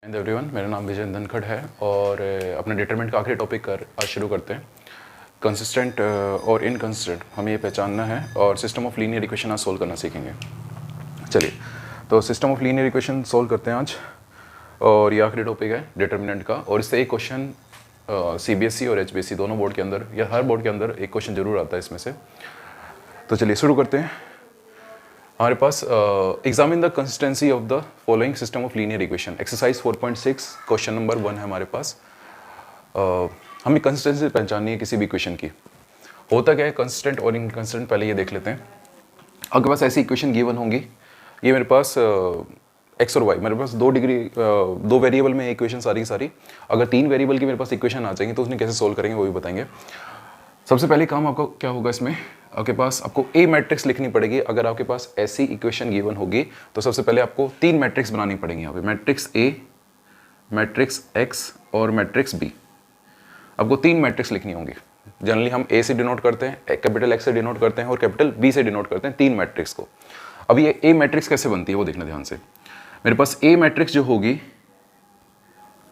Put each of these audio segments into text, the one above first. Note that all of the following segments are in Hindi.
एवरीवन, मेरा नाम विजय धनखड़ है और अपने डिटरमिनेंट का आखिरी टॉपिक आज शुरू करते हैं। कंसिस्टेंट और इनकंसिस्टेंट हमें ये पहचानना है और सिस्टम ऑफ लीनियर इक्वेशन आज सोल्व करना सीखेंगे। चलिए, तो system of linear equation solve करते हैं आज और ये आखिरी टॉपिक है डिटरमिनेंट का। और इससे एक क्वेश्चन CBSE और HBSE दोनों बोर्ड के अंदर या हर बोर्ड के अंदर एक क्वेश्चन जरूर आता है इसमें से। तो चलिए शुरू करते हैं। हमारे पास examine the consistency of the following system of linear equation, exercise 4.6 question number 1 है हमारे पास। हमें कंसिस्टेंसी पहचाननी है किसी भी इक्वेशन की। होता क्या है, कंसिस्टेंट और इनकंसिस्टेंट पहले ये देख लेते हैं। आपके पास ऐसी इक्वेशन गिवन होंगी, ये मेरे पास एक्स और वाई, मेरे पास दो वेरिएबल में इक्वेशन सारी की सारी। अगर 3 वेरिएबल की मेरे पास इक्वेशन आ जाएंगी तो उसने कैसे सोल्व करेंगे वो भी बताएंगे। सबसे पहले काम आपका क्या होगा, इसमें आपके पास आपको ए मैट्रिक्स लिखनी पड़ेगी। अगर आपके पास ऐसी इक्वेशन गिवन होगी तो सबसे पहले आपको 3 मैट्रिक्स बनानी पड़ेंगी। यहाँ पे मैट्रिक्स ए, मैट्रिक्स एक्स और मैट्रिक्स बी। आपको 3 मैट्रिक्स लिखनी होंगी। जनरली हम ए से डिनोट करते हैं, कैपिटल एक्स से डिनोट करते हैं और कैपिटल बी से डिनोट करते हैं 3 मैट्रिक्स को। अब ये ए मैट्रिक्स कैसे बनती है वो देखना ध्यान से। मेरे पास ए मैट्रिक्स जो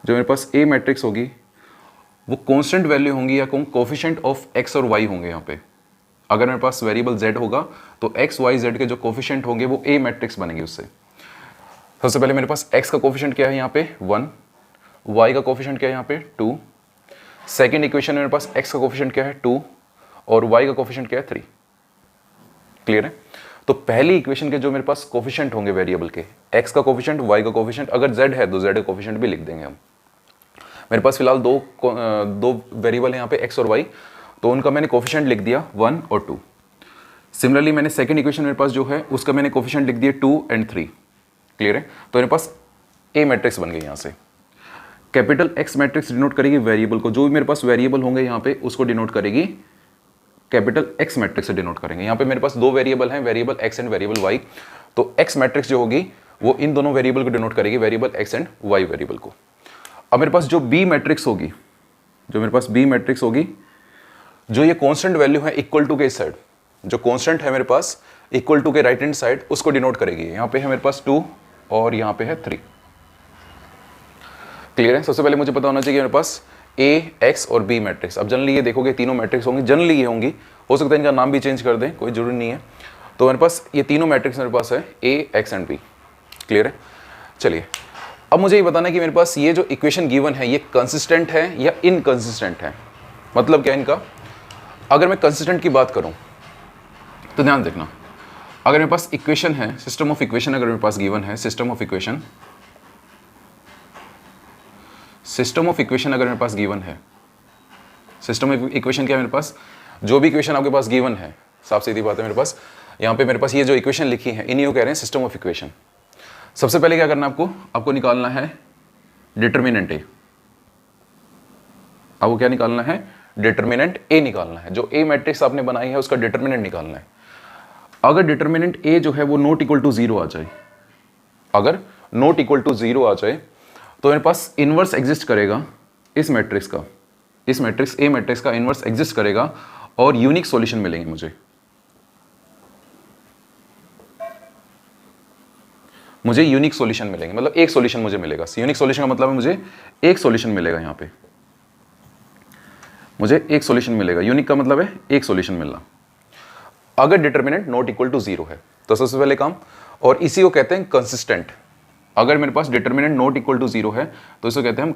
मेरे पास होगी वो कांस्टेंट वैल्यू होंगी या कोफिशिएंट ऑफ एक्स और वाई होंगे। यहाँ पे अगर मेरे पास वेरिएबल z होगा तो एक्स वाई जेड के जो कोफिशिएंट होंगे वो ए मैट्रिक्स बनेंगे उससे। सबसे पहले मेरे पास x का कोफिशिएंट क्या है यहाँ पे 1, y का कोफिशिएंट क्या है यहाँ पे 2। सेकेंड इक्वेशन में मेरे पास x का कोफिशिएंट क्या है 2 और y का कोफिशिएंट क्या है 3। क्लियर है? तो पहली इक्वेशन के जो मेरे पास कोफिशिएंट होंगे वेरिएबल के, x का कोफिशिएंट, y का कोफिशिएंट, अगर z है तो z का कोफिशिएंट भी लिख देंगे हम। मेरे पास फिलहाल दो वेरिएबल है यहाँ पे x और y, तो उनका मैंने कोफिशिएंट लिख दिया 1 और 2। सिमिलरली मैंने सेकंड इक्वेशन मेरे पास जो है उसका मैंने कोफिशिएंट लिख दिया 2 और 3। क्लियर है? तो मेरे पास ए मैट्रिक्स बन गई। यहाँ से कैपिटल एक्स मैट्रिक्स डिनोट करेगी वेरिएबल को, जो भी मेरे पास वेरिएबल होंगे यहाँ पे उसको डिनोट करेगी कैपिटल एक्स मैट्रिक्स से डिनोट करेंगे। यहाँ पे मेरे पास 2 वेरिएबल हैं, variable X and variable Y. तो एक्स मैट्रिक्स जो होगी वो इन दोनों वेरिएबल को डिनोट करेगी, variable X and Y variable को। अब मेरे पास जो बी मैट्रिक्स होगी, जो ये कांस्टेंट वैल्यू है इक्वल टू के इस साइड, जो कांस्टेंट है मेरे पास इक्वल टू के राइट हैंड साइड, उसको डिनोट करेगी। यहाँ पे है मेरे पास 2 और यहाँ पे है 3। क्लियर है? सबसे पहले मुझे पता होना चाहिए मेरे पास ए, एक्स और बी मैट्रिक्स। अब जनरली ये देखोगे तीनों मैट्रिक्स होंगी, जनरली ये होंगी, हो सकता है इनका नाम भी चेंज कर दें, कोई जरूरी नहीं है। तो मेरे पास ये तीनों मैट्रिक्स मेरे पास है ए, एक्स एंड बी। क्लियर है? चलिए, अब मुझे ये बताना है कि मेरे पास ये जो इक्वेशन गिवन है ये कंसिस्टेंट है या इनकंसिस्टेंट है। मतलब क्या इनका? अगर मैं कंसिस्टेंट की बात करूं तो ध्यान देखना, अगर मेरे पास इक्वेशन है, सिस्टम ऑफ इक्वेशन अगर मेरे पास गिवन है, सिस्टम ऑफ इक्वेशन अगर मेरे पास गिवन है, सिस्टम ऑफ इक्वेशन क्या है मेरे पास? जो भी इक्वेशन आपके पास गिवन है, साफ सीधी बात है मेरे पास, यहाँ पे मेरे पास ये जो इक्वेशन लिखी है इन्हीं को कह रहे हैं सिस्टम ऑफ इक्वेशन। सबसे पहले क्या करना है आपको निकालना है डिटरमिनेंट ए। आपको क्या निकालना है? डिटरमिनेंट ए निकालना है। जो ए मैट्रिक्स आपने बनाई है उसका डिटरमिनेंट निकालना है। अगर डिटरमिनेंट ए जो है वो नॉट इक्वल टू 0 आ जाए, अगर नॉट इक्वल टू 0 आ जाए तो मेरे पास इनवर्स एग्जिस्ट करेगा इस मैट्रिक्स का, इस मैट्रिक्स ए मैट्रिक्स का इनवर्स एग्जिस्ट करेगा और यूनिक सॉल्यूशन मिलेंगे मुझे यूनिक सॉल्यूशन मिलेंगे, मतलब एक सॉल्यूशन मुझे मिलेगा। यूनिक सॉल्यूशन का मतलब है मुझे एक सॉल्यूशन मिलेगा। यहाँ पे मुझे एक सॉल्यूशन मिलेगा, यूनिक का मतलब है एक सॉल्यूशन मिलना, अगर डिटरमिनेंट नॉट इक्वल टू 0 है। तो सबसे पहले काम, और इसी को कहते हैं कंसिस्टेंट। अगर मेरे पास डिटरमिनेंट नॉट इक्वल टू 0 है तो इसको कहते हैं हम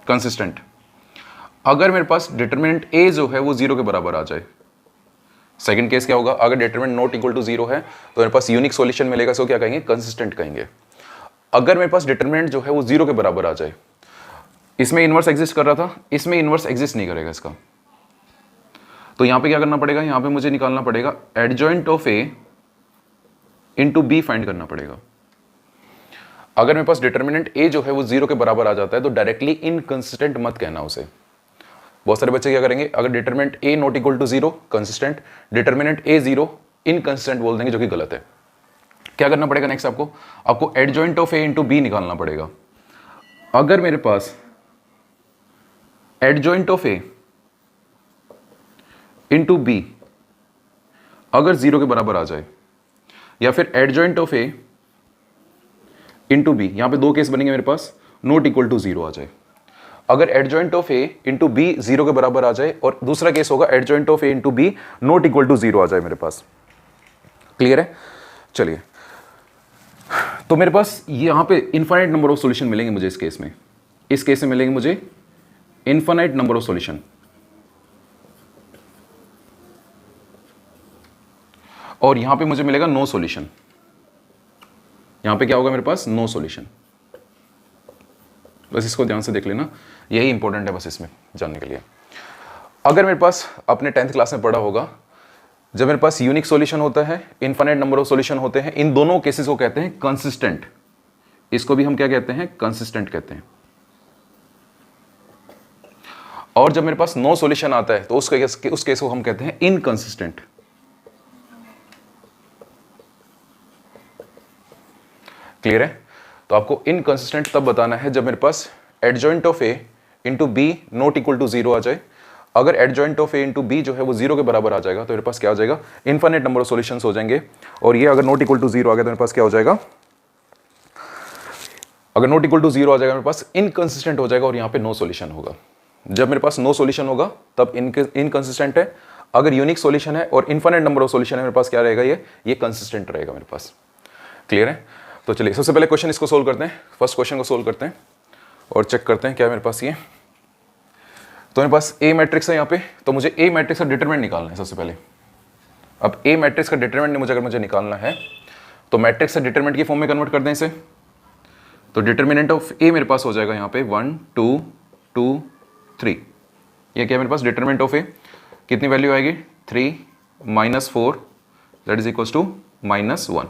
कंसिस्टेंट। अगर मेरे पास डिटरमिनेंट ए जो है वो 0 के बराबर आ जाए, सेकंड केस क्या होगा? अगर डिटरमिनेंट नॉट इक्वल टू 0 है तो मेरे पास यूनिक सॉल्यूशन मिलेगा, सो क्या कहेंगे? कंसिस्टेंट कहेंगे। अगर मेरे पास डिटरमिनेंट जो है वो 0 के बराबर आ जाए, इसमें इनवर्स एग्जिस्ट कर रहा था, इसमें इनवर्स एग्जिस्ट नहीं करेगा इसका, तो यहां पे क्या करना पड़ेगा? यहां पे मुझे निकालना पड़ेगा adjoint of A into B find करना पड़ेगा। अगर मेरे पास डिटरमिनेंट ए जो है वो 0 के बराबर आ जाता है तो डायरेक्टली इनकंसिस्टेंट मत कहना उसे। बहुत सारे बच्चे क्या करेंगे, अगर determinant A not equal to 0 consistent, determinant A 0 inconsistent बोल देंगे, जो कि गलत है। क्या करना पड़ेगा नेक्स्ट? आपको adjoint of A into B निकालना पड़ेगा। अगर मेरे पास adjoint of A into B अगर 0 के बराबर आ जाए, या फिर adjoint of A into B, यहाँ पे दो केस बनेंगे मेरे पास, नॉट इक्वल टू जीरो आ जाए। अगर adjoint of A into B zero के बराबर आ जाए, और दूसरा केस होगा adjoint of A into B not equal to zero आ जाए मेरे पास। क्लियर है? चलिए, तो मेरे पास यहाँ पे इनफाइनाइट नंबर ऑफ सॉल्यूशन मिलेंगे मुझे इस केस में मिलेंगे मुझे इनफाइनाइट नंबर ऑफ सॉल्यूशन, और यहां पे मुझे मिलेगा नो सॉल्यूशन। यहां पे क्या होगा मेरे पास? No solution. बस इसको ध्यान से देख लेना, यही इंपॉर्टेंट है बस इसमें जानने के लिए। अगर मेरे पास अपने 10th क्लास में पढ़ा होगा, जब मेरे पास यूनिक सॉल्यूशन होता है, इनफाइनाइट नंबर ऑफ सॉल्यूशन होते हैं, इन दोनों केसेस को कहते हैं कंसिस्टेंट। इसको भी हम क्या कहते हैं? कंसिस्टेंट कहते हैं। और जब मेरे पास नो सॉल्यूशन आता है तो उस केस को हम कहते हैं इनकंसिस्टेंट। क्लियर है? तो आपको इनकंसिस्टेंट तब बताना है जब मेरे पास adjoint of A into B not equal to zero आ जाए। अगर adjoint of A into B जो है वो जीरो के बराबर आ जाएगा तो मेरे पास क्या आ जाएगा? इनफाइनाइट नंबर ऑफ सॉल्यूशंस हो जाएंगे। और ये अगर नॉट इक्वल टू जीरो आ गया तो मेरे पास क्या हो जाएगा? अगर नॉट इक्वल टू जीरो आ जाएगा मेरे पास इनकंसिस्टेंट हो जाएगा, और यहाँ पे नो सॉल्यूशन होगा। जब मेरे पास नो सॉल्यूशन होगा तब इनकंसिस्टेंट है। अगर यूनिक सॉल्यूशन है और इनफाइनाइट नंबर ऑफ सॉल्यूशन है मेरे पास क्या रहेगा? ये कंसिस्टेंट रहेगा मेरे पास। क्लियर है? तो चलिए सबसे पहले क्वेश्चन इसको सोल्व करते हैं, फर्स्ट क्वेश्चन को सोल्व करते हैं और चेक करते हैं क्या मेरे पास ये। तो मेरे पास ए मैट्रिक्स है यहाँ पे, तो मुझे ए मैट्रिक्स का डिटरमिनेंट निकालना है सबसे पहले। अब ए मैट्रिक्स का डिटरमिनेंट मुझे निकालना है तो मैट्रिक्स से डिटरमिनेंट की फॉर्म में कन्वर्ट कर दें इसे। तो डिटरमिनेंट ऑफ ए मेरे पास हो जाएगा यहाँ पे 1 2 2 3। ये क्या मेरे पास? डिटरमिनेंट ऑफ ए कितनी वैल्यू आएगी? 3 -4 दैट इज इक्वल्स टू -1।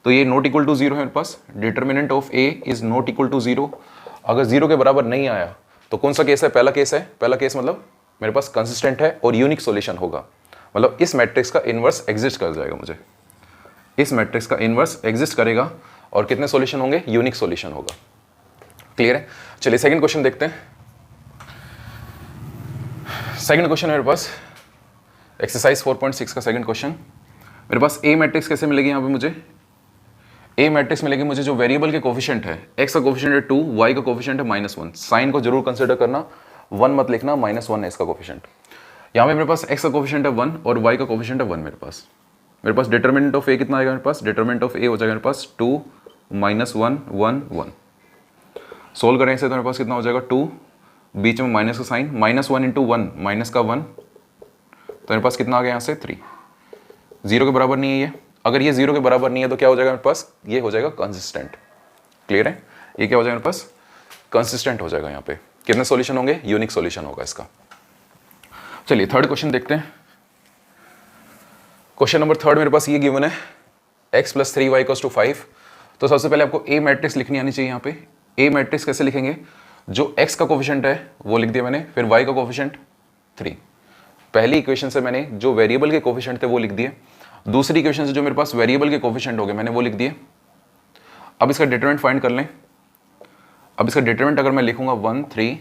तो ये नॉट इक्वल टू जीरो है मेरे पास। Determinant of A is not equal to zero. अगर जीरो के बराबर नहीं आया तो कौन सा केस है? पहला केस है। पहला केस मतलब मेरे पास कंसिस्टेंट है और यूनिक सॉल्यूशन होगा, मतलब इस मैट्रिक्स का इनवर्स एग्जिस्ट कर जाएगा। मुझे इस मैट्रिक्स का इनवर्स एग्जिस्ट करेगा और कितने सॉल्यूशन होंगे? यूनिक सॉल्यूशन होगा। क्लियर है? चलिए सेकंड क्वेश्चन देखते हैं। सेकंड क्वेश्चन है मेरे पास एक्सरसाइज 4.6 का सेकंड क्वेश्चन। मेरे पास ए मैट्रिक्स कैसे मिलेगी? यहाँ पे मुझे ए मैट्रिक्स मिलेगी मुझे जो वेरिएबल के कोफिशिएंट है, एक्स का कोफिशिएंट है 2, वाई का कोफिशिएंट है -1। साइन को जरूर कंसिडर करना, 1 मत लिखना, -1 है इसका कोफिशिएंट। यहाँ पे मेरे पास एक्स का कोफिशिएंट है 1 और वाई का कोफिशिएंट है 1 मेरे पास डिटरमिनेंट ऑफ ए कितना आएगा मेरे पास? डिटरमिनेंट ऑफ ए हो जाएगा मेरे पास 2 -1 1 1। सोल्व करें इसे तो मेरे पास कितना हो जाएगा? 2, बीच में माइनस का साइन, -1 इंटू 1 माइनस का 1, तो मेरे पास कितना आ गया यहाँ से? 3। जीरो के बराबर नहीं है ये। अगर ये जीरो के बराबर नहीं है तो क्या हो जाएगा मेरे पास? ये हो जाएगा कंसिस्टेंट। क्लियर है? ये क्या हो जाएगा मेरे पास? कंसिस्टेंट हो जाएगा। यहाँ पे कितने सॉल्यूशन होंगे? यूनिक सॉल्यूशन होगा इसका। चलिए थर्ड क्वेश्चन देखते हैं। क्वेश्चन नंबर थर्ड मेरे पास ये गिवन है x + 3y = 5। तो सबसे पहले आपको ए मैट्रिक्स लिखनी आनी चाहिए। यहाँ पे ए मैट्रिक्स कैसे लिखेंगे? जो x का कोफिशिएंट है वो लिख दिया मैंने, फिर y का कोफिशिएंट 3। पहली इक्वेशन से मैंने जो वेरिएबल के कोफिशिएंट थे वो लिख दिए, दूसरी इक्वेशन से जो मेरे पास वेरिएबल के कोफिशिएंट हो गए मैंने वो लिख दिए। अब इसका डिटरमिनेंट फाइंड कर लें। अब इसका डिटरमिनेंट अगर मैं लिखूंगा 1 3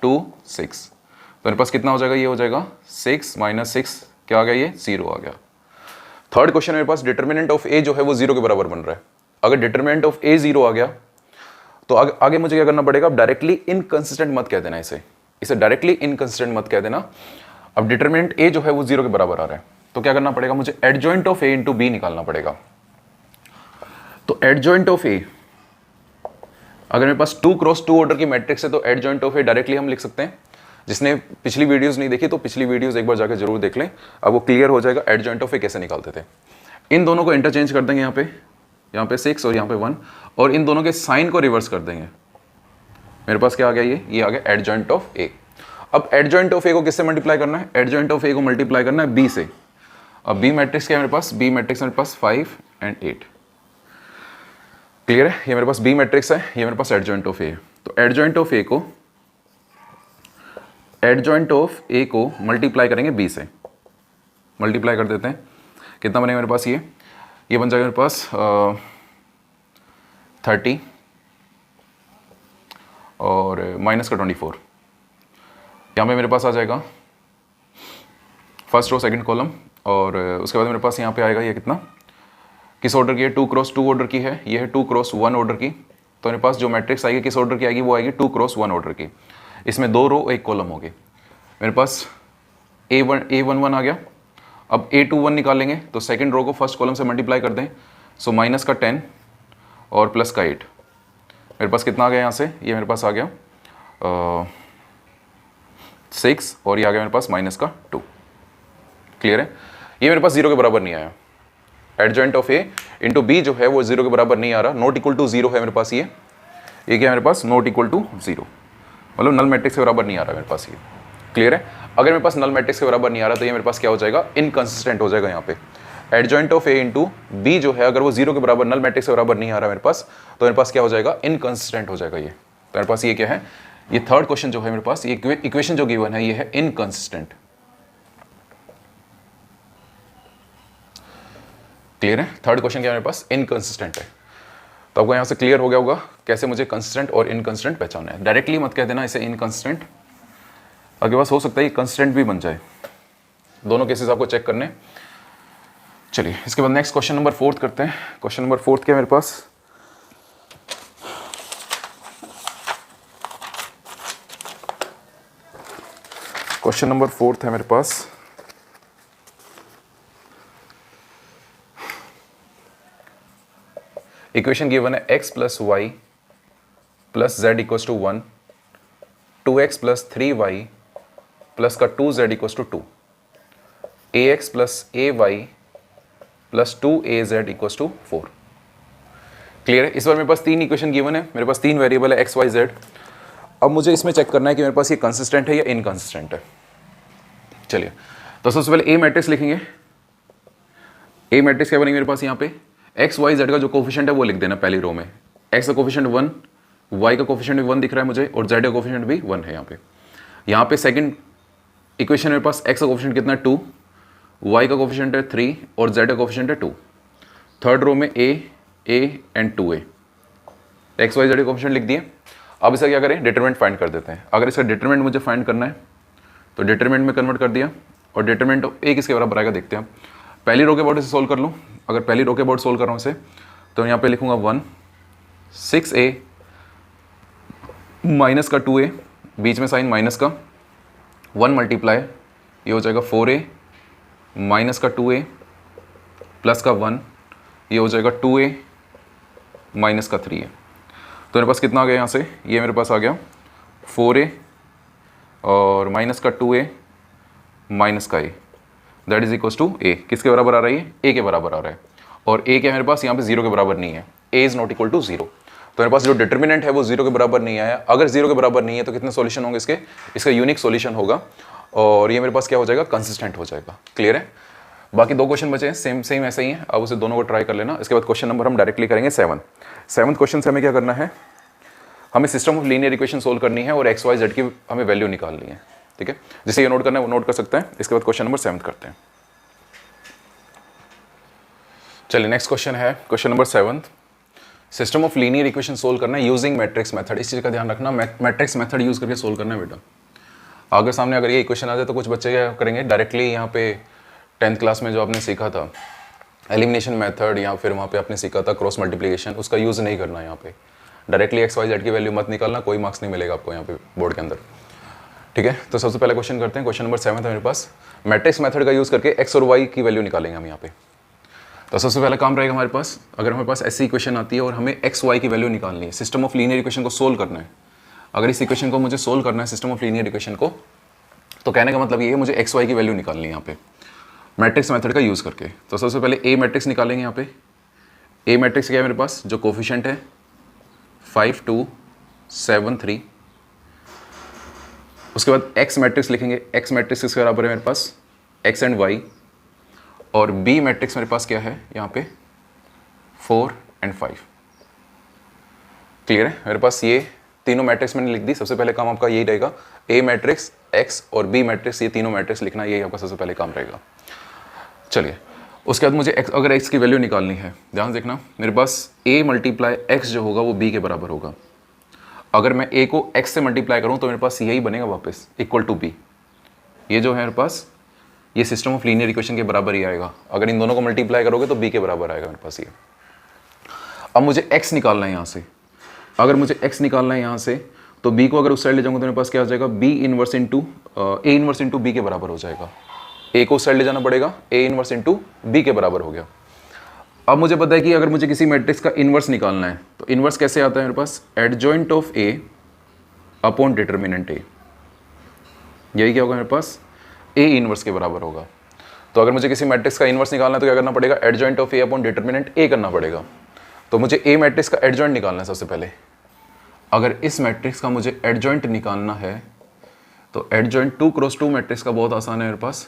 2 6 तो मेरे पास कितना हो जाएगा? ये हो जाएगा 6 - 6 क्या आ गया? ये 0 आ गया। थर्ड क्वेश्चन मेरे पास डिटरमिनेंट ऑफ ए जो है वो 0 के बराबर बन रहा है। अगर डिटरमिनेंट ऑफ ए 0 आ गया तो आगे मुझे क्या करना पड़ेगा? अब डायरेक्टली इनकंसिस्टेंट मत कह देना, इसे डायरेक्टली इनकंसिस्टेंट मत कह देना। अब डिटरमिनेंट ए जो है वो 0 के बराबर आ रहा है तो क्या करना पड़ेगा? मुझे adjoint of A into B निकालना पड़ेगा। तो एडजॉइंट ऑफ ए, अगर मेरे पास 2 × 2 ऑर्डर की मैट्रिक्स है तो एडजॉइंट ऑफ ए डायरेक्टली हम लिख सकते हैं। जिसने पिछली वीडियोस नहीं देखी तो पिछली वीडियोस एक बार जाकर जरूर देख लें, अब वो क्लियर हो जाएगा एडजॉइंट ऑफ ए कैसे निकालते थे। इन दोनों को इंटरचेंज कर देंगे, यहाँ पे 6 और यहाँ पे 1, और इन दोनों के साइन को रिवर्स कर देंगे। मेरे पास क्या आ गया? ये आ गया एडजॉइंट ऑफ ए। अब एडजॉइंट ऑफ ए को किससे मल्टीप्लाई करना है? एडजॉइंट ऑफ ए को मल्टीप्लाई करना है बी से। अब बी मैट्रिक्स क्या है मेरे पास? बी मैट्रिक्स मेरे पास 5 और 8। क्लियर है? ये मेरे पास बी मैट्रिक्स है, ये मेरे पास एडजॉइंट ऑफ ए है। तो एडजॉइंट ऑफ ए को मल्टीप्लाई करेंगे बी से। मल्टीप्लाई कर देते हैं, कितना बनेगा मेरे पास? ये बन जाएगा मेरे पास 30 और माइनस का 24। यहाँ पे मेरे पास आ जाएगा फर्स्ट रो सेकंड कॉलम, और उसके बाद मेरे पास यहाँ पे आएगा ये कितना, किस ऑर्डर की है? 2 × 2 ऑर्डर की है, ये है 2 × 1 ऑर्डर की। तो मेरे पास जो मैट्रिक्स आएगी किस ऑर्डर की आएगी, वो आएगी 2 क्रॉस 1 ऑर्डर की। इसमें 2 रो 1 कॉलम होगी। मेरे पास A11 आ गया। अब A21 निकालेंगे तो सेकंड रो को फर्स्ट कॉलम से मल्टीप्लाई कर दें, सो माइनस का 10 और प्लस का 8। मेरे पास कितना आ गया यहाँ से, ये मेरे पास आ गया 6 और ये आ गया मेरे पास माइनस का 2। क्लियर है? ये मेरे पास 0 के बराबर नहीं आया। Adjoint of A into B जो है वो 0 के बराबर नहीं आ रहा, नॉट इक्वल टू 0 है मेरे पास। ये क्या है मेरे पास, नॉट इक्वल टू 0, मतलब नल मैट्रिक्स के बराबर नहीं आ रहा मेरे पास ये। क्लियर है? अगर मेरे पास नल मैट्रिक्स के बराबर नहीं आ रहा तो ये मेरे पास क्या हो जाएगा, इनकंसिस्टेंट हो जाएगा यहाँ पे। Adjoint of A into B जो है अगर वो 0 के बराबर, नल मैट्रिक्स के बराबर नहीं आ रहा मेरे पास, तो मेरे पास क्या हो जाएगा, इनकंसिस्टेंट हो जाएगा ये। तो मेरे पास ये क्या है, ये थर्ड क्वेश्चन जो है मेरे पास, ये इक्वेशन जो गिवन है ये है इनकंसिस्टेंट। क्लियर है? थर्ड क्वेश्चन क्या है मेरे पास, इनकंसिस्टेंट है। तो आपको यहाँ से क्लियर हो गया होगा कैसे मुझे कंसिस्टेंट और इनकंसिस्टेंट पहचानना है। डायरेक्टली मत कह देना इसे इनकंसिस्टेंट, आपके पास हो सकता है ये कंसिस्टेंट भी बन जाए। दोनों केसेस आपको चेक करने। चलिए इसके बाद नेक्स्ट क्वेश्चन नंबर 4 करते हैं। क्वेश्चन नंबर 4 क्या है मेरे पास, क्वेश्चन नंबर 4 है मेरे पास। इक्वेशन गिवन है x plus Y plus Z equals to 1, 2x plus 3y plus का 2z equals to 2, ax plus ay plus 2az equals to 4। Clear है? इस बार मेरे पास 3 इक्वेशन गिवन है, मेरे पास 3 वेरिएबल है x, y, z। अब मुझे इसमें चेक करना है कि मेरे पास ये कंसिस्टेंट है या इनकंसिस्टेंट है। चलिए तो सबसे पहले A मैट्रिक्स लिखेंगे। A मैट्रिक्स क्या बनेगी मेरे पास, यहाँ पे एक्स वाई जेड का जो कोफिशिएंट है वो लिख देना पहली रो में। एक्स का कोफिशिएंट 1, वाई का कोफिशिएंट भी 1 दिख रहा है मुझे, और जेड का कोफिशिएंट भी 1 है यहाँ पे। यहाँ पे सेकंड इक्वेशन मेरे पास एक्स का कोफिशिएंट कितना है 2, वाई का कोफिशिएंट है 3 और जेड का कोफिशिएंट है 2। थर्ड रो में A and 2a, X Y Z के कोफिशिएंट लिख दिए। अब इसका क्या करें, डिटरमिनेंट फाइंड कर देते हैं। अगर इसका डिटरमिनेंट मुझे फाइंड करना है तो डिटरमिनेंट में कन्वर्ट कर दिया, और डिटरमिनेंट ऑफ ए किसके बराबर आएगा देखते हैं। पहली रो के अबाउट इसे सोल्व कर लूँ। अगर पहली रो के अबाउट सोल्व कर रहा हूँ इसे, तो यहाँ पे लिखूंगा 1, 6a माइनस का 2a, बीच में साइन माइनस का 1 मल्टीप्लाई, ये हो जाएगा 4a माइनस का 2a प्लस का 1, ये हो जाएगा 2a माइनस का 3a। तो मेरे पास कितना आ गया यहाँ से, ये मेरे पास आ गया 4a और माइनस का 2a माइनस का a, that is equals to a। किसके बराबर आ रहा है, ये a के बराबर आ रहा है। और a क्या मेरे पास यहाँ पे 0 के बराबर नहीं है, a is not equal to 0। तो मेरे पास जो डिटर्मिनेंट है वो 0 के बराबर नहीं आया। अगर 0 के बराबर नहीं है तो कितने सॉल्यूशन होंगे इसके, इसका यूनिक सॉल्यूशन होगा, और ये मेरे पास क्या हो जाएगा, कंसिस्टेंट हो जाएगा। क्लियर है? बाकी 2 क्वेश्चन बचे हैं, सेम ऐसे ही है। अब उसे दोनों को ट्राई कर लेना। इसके बाद क्वेश्चन नंबर हम डायरेक्टली करेंगे 7th क्वेश्चन से हमें क्या करना है, हमें system of linear equation solve करनी है और एक्स वाई जेड की हमें वैल्यू निकालनी है। ठीक है, जिसे ये नोट करना है वो नोट कर सकते हैं। इसके बाद क्वेश्चन नंबर 7 करते हैं। चलिए नेक्स्ट क्वेश्चन है question number 7। System of linear equation solve करना है यूजिंग मैट्रिक्स मेथड। इस चीज़ का ध्यान रखना, मैट्रिक्स मेथड यूज करके सोल्व करना है बेटा। आगे सामने अगर ये इक्वेशन आ जाए तो कुछ बच्चे क्या करेंगे, डायरेक्टली यहाँ पे 10th क्लास में जो आपने सीखा था एलिमिनेशन मेथड, या फिर वहाँ पे आपने सीखा था क्रॉस मल्टीप्लिकेशन, उसका यूज़ नहीं करना है। यहाँ पे डायरेक्टली एक्स वाई जेड की वैल्यू मत निकालना, कोई मार्क्स नहीं मिलेगा आपको यहाँ पे बोर्ड के अंदर। ठीक है, तो सबसे पहले क्वेश्चन करते हैं। क्वेश्चन नंबर 7 है मेरे पास। मैट्रिक्स मेथड का यूज़ करके एक्स और वाई की वैल्यू निकालेंगे हम यहाँ पे। तो सबसे पहला काम रहेगा हमारे पास, अगर हमारे पास ऐसी इक्वेशन आती है और हमें एक्स वाई की वैल्यू निकालनी है, सिस्टम ऑफ लीनियर इक्वेशन को सोल्व करना है। अगर इस इक्वेशन को मुझे सोल्व करना है सिस्टम ऑफ लीनियर इक्वेशन को, तो कहने का मतलब ये है मुझे एक्स वाई की वैल्यू निकालनी है यहाँ पे मैट्रिक्स मेथड का यूज़ करके। तो सबसे पहले ए मैट्रिक्स निकालेंगे यहाँ पे। ए मैट्रिक्स क्या है मेरे पास, जो कोफिशिएंट है 5 2 7 3। उसके बाद एक्स मैट्रिक्स लिखेंगे। एक्स मैट्रिक्स किसके बराबर है मेरे पास, एक्स एंड वाई। और बी मैट्रिक्स मेरे पास क्या है यहाँ पे 4 एंड 5। क्लियर है? मेरे पास ये तीनों मैट्रिक्स मैंने लिख दी। सबसे पहले काम आपका यही रहेगा, ए मैट्रिक्स, एक्स और बी मैट्रिक्स, ये तीनों मैट्रिक्स लिखना, यही आपका सबसे पहले काम रहेगा। चलिए उसके बाद मुझे एक्स, अगर एक्स की वैल्यू निकालनी है, ध्यान देखना, मेरे पास ए मल्टीप्लाई एक्स जो होगा वो बी के बराबर होगा। अगर मैं ए को एक्स से मल्टीप्लाई करूँ तो मेरे पास यही बनेगा वापस, इक्वल टू बी। ये जो है मेरे पास, ये सिस्टम ऑफ लीनियर इक्वेशन के बराबर ही आएगा। अगर इन दोनों को मल्टीप्लाई करोगे तो बी के बराबर आएगा मेरे पास ये। अब मुझे एक्स निकालना है यहाँ से, अगर मुझे x निकालना है यहाँ से, तो b को अगर उस साइड ले जाऊंगा तो मेरे पास क्या आ जाएगा, b inverse into a inverse into b के बराबर हो जाएगा। a को उस साइड ले जाना पड़ेगा, a इनवर्स इंटू b के बराबर हो गया। अब मुझे पता है कि अगर मुझे किसी मैट्रिक्स का इनवर्स निकालना है तो इनवर्स कैसे आता है मेरे पास, adjoint of a upon determinant a। यही क्या होगा मेरे पास, a इनवर्स के बराबर होगा। तो अगर मुझे किसी मैट्रिक्स का इनवर्स निकालना है तो क्या करना पड़ेगा, adjoint of a upon determinant a करना पड़ेगा। तो मुझे a मैट्रिक्स का एडजॉइंट निकालना है सबसे पहले। अगर इस मैट्रिक्स का मुझे एडजॉइंट निकालना है तो एडजॉइंट 2 क्रॉस 2 मैट्रिक्स का बहुत आसान है मेरे पास।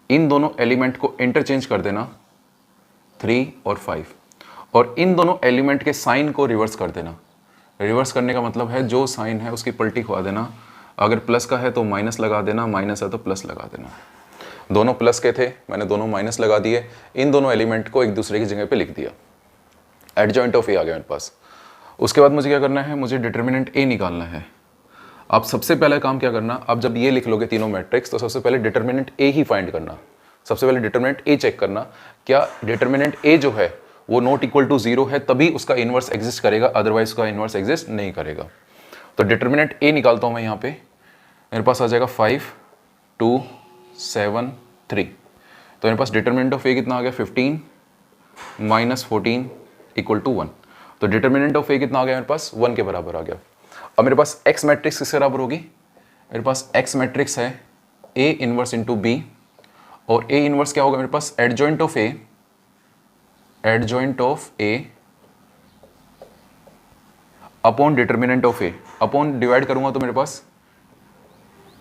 इन दोनों एलिमेंट को इंटरचेंज कर देना 3 और 5, और इन दोनों एलिमेंट के साइन को रिवर्स कर देना। रिवर्स करने का मतलब है जो साइन है उसकी पलटी खुआ देना। अगर प्लस का है तो माइनस लगा देना, माइनस है तो प्लस लगा देना। दोनों प्लस के थे, मैंने दोनों माइनस लगा दिए, इन दोनों एलिमेंट को एक दूसरे की जगह पे लिख दिया, एडजॉइंट ऑफ ए आ गया मेरे पास। उसके बाद मुझे क्या करना है, मुझे डिटर्मिनेंट ए निकालना है। आप सबसे पहला काम क्या करना, आप जब ये लिख लोगे तीनों मैट्रिक्स तो सबसे पहले डिटर्मिनेंट ए ही फाइंड करना। सबसे पहले डिटर्मिनेंट ए चेक करना, क्या डिटर्मिनेंट ए जो है वो नॉट इक्वल टू 0 है, तभी उसका इन्वर्स एग्जिस्ट करेगा, अदरवाइज उसका इन्वर्स एग्जिस्ट नहीं करेगा। तो डिटर्मिनेंट ए निकालता हूँ मैं यहाँ पे, मेरे पास आ जाएगा 5 2 7 3। तो मेरे पास डिटर्मिनेंट ऑफ ए कितना आ गया, 15 माइनस 14 इक्वल टू 1। तो डिटर्मिनेंट ऑफ ए कितना आ गया मेरे पास, 1 के बराबर आ गया। अब मेरे पास एक्स मैट्रिक्स किसके बराबर होगी, मेरे पास एक्स मैट्रिक्स है ए इनवर्स इंटू बी, और ए इनवर्स क्या होगा मेरे पास, adjoint of A, adjoint of A upon determinant of A. Upon divide करूंगा तो मेरे पास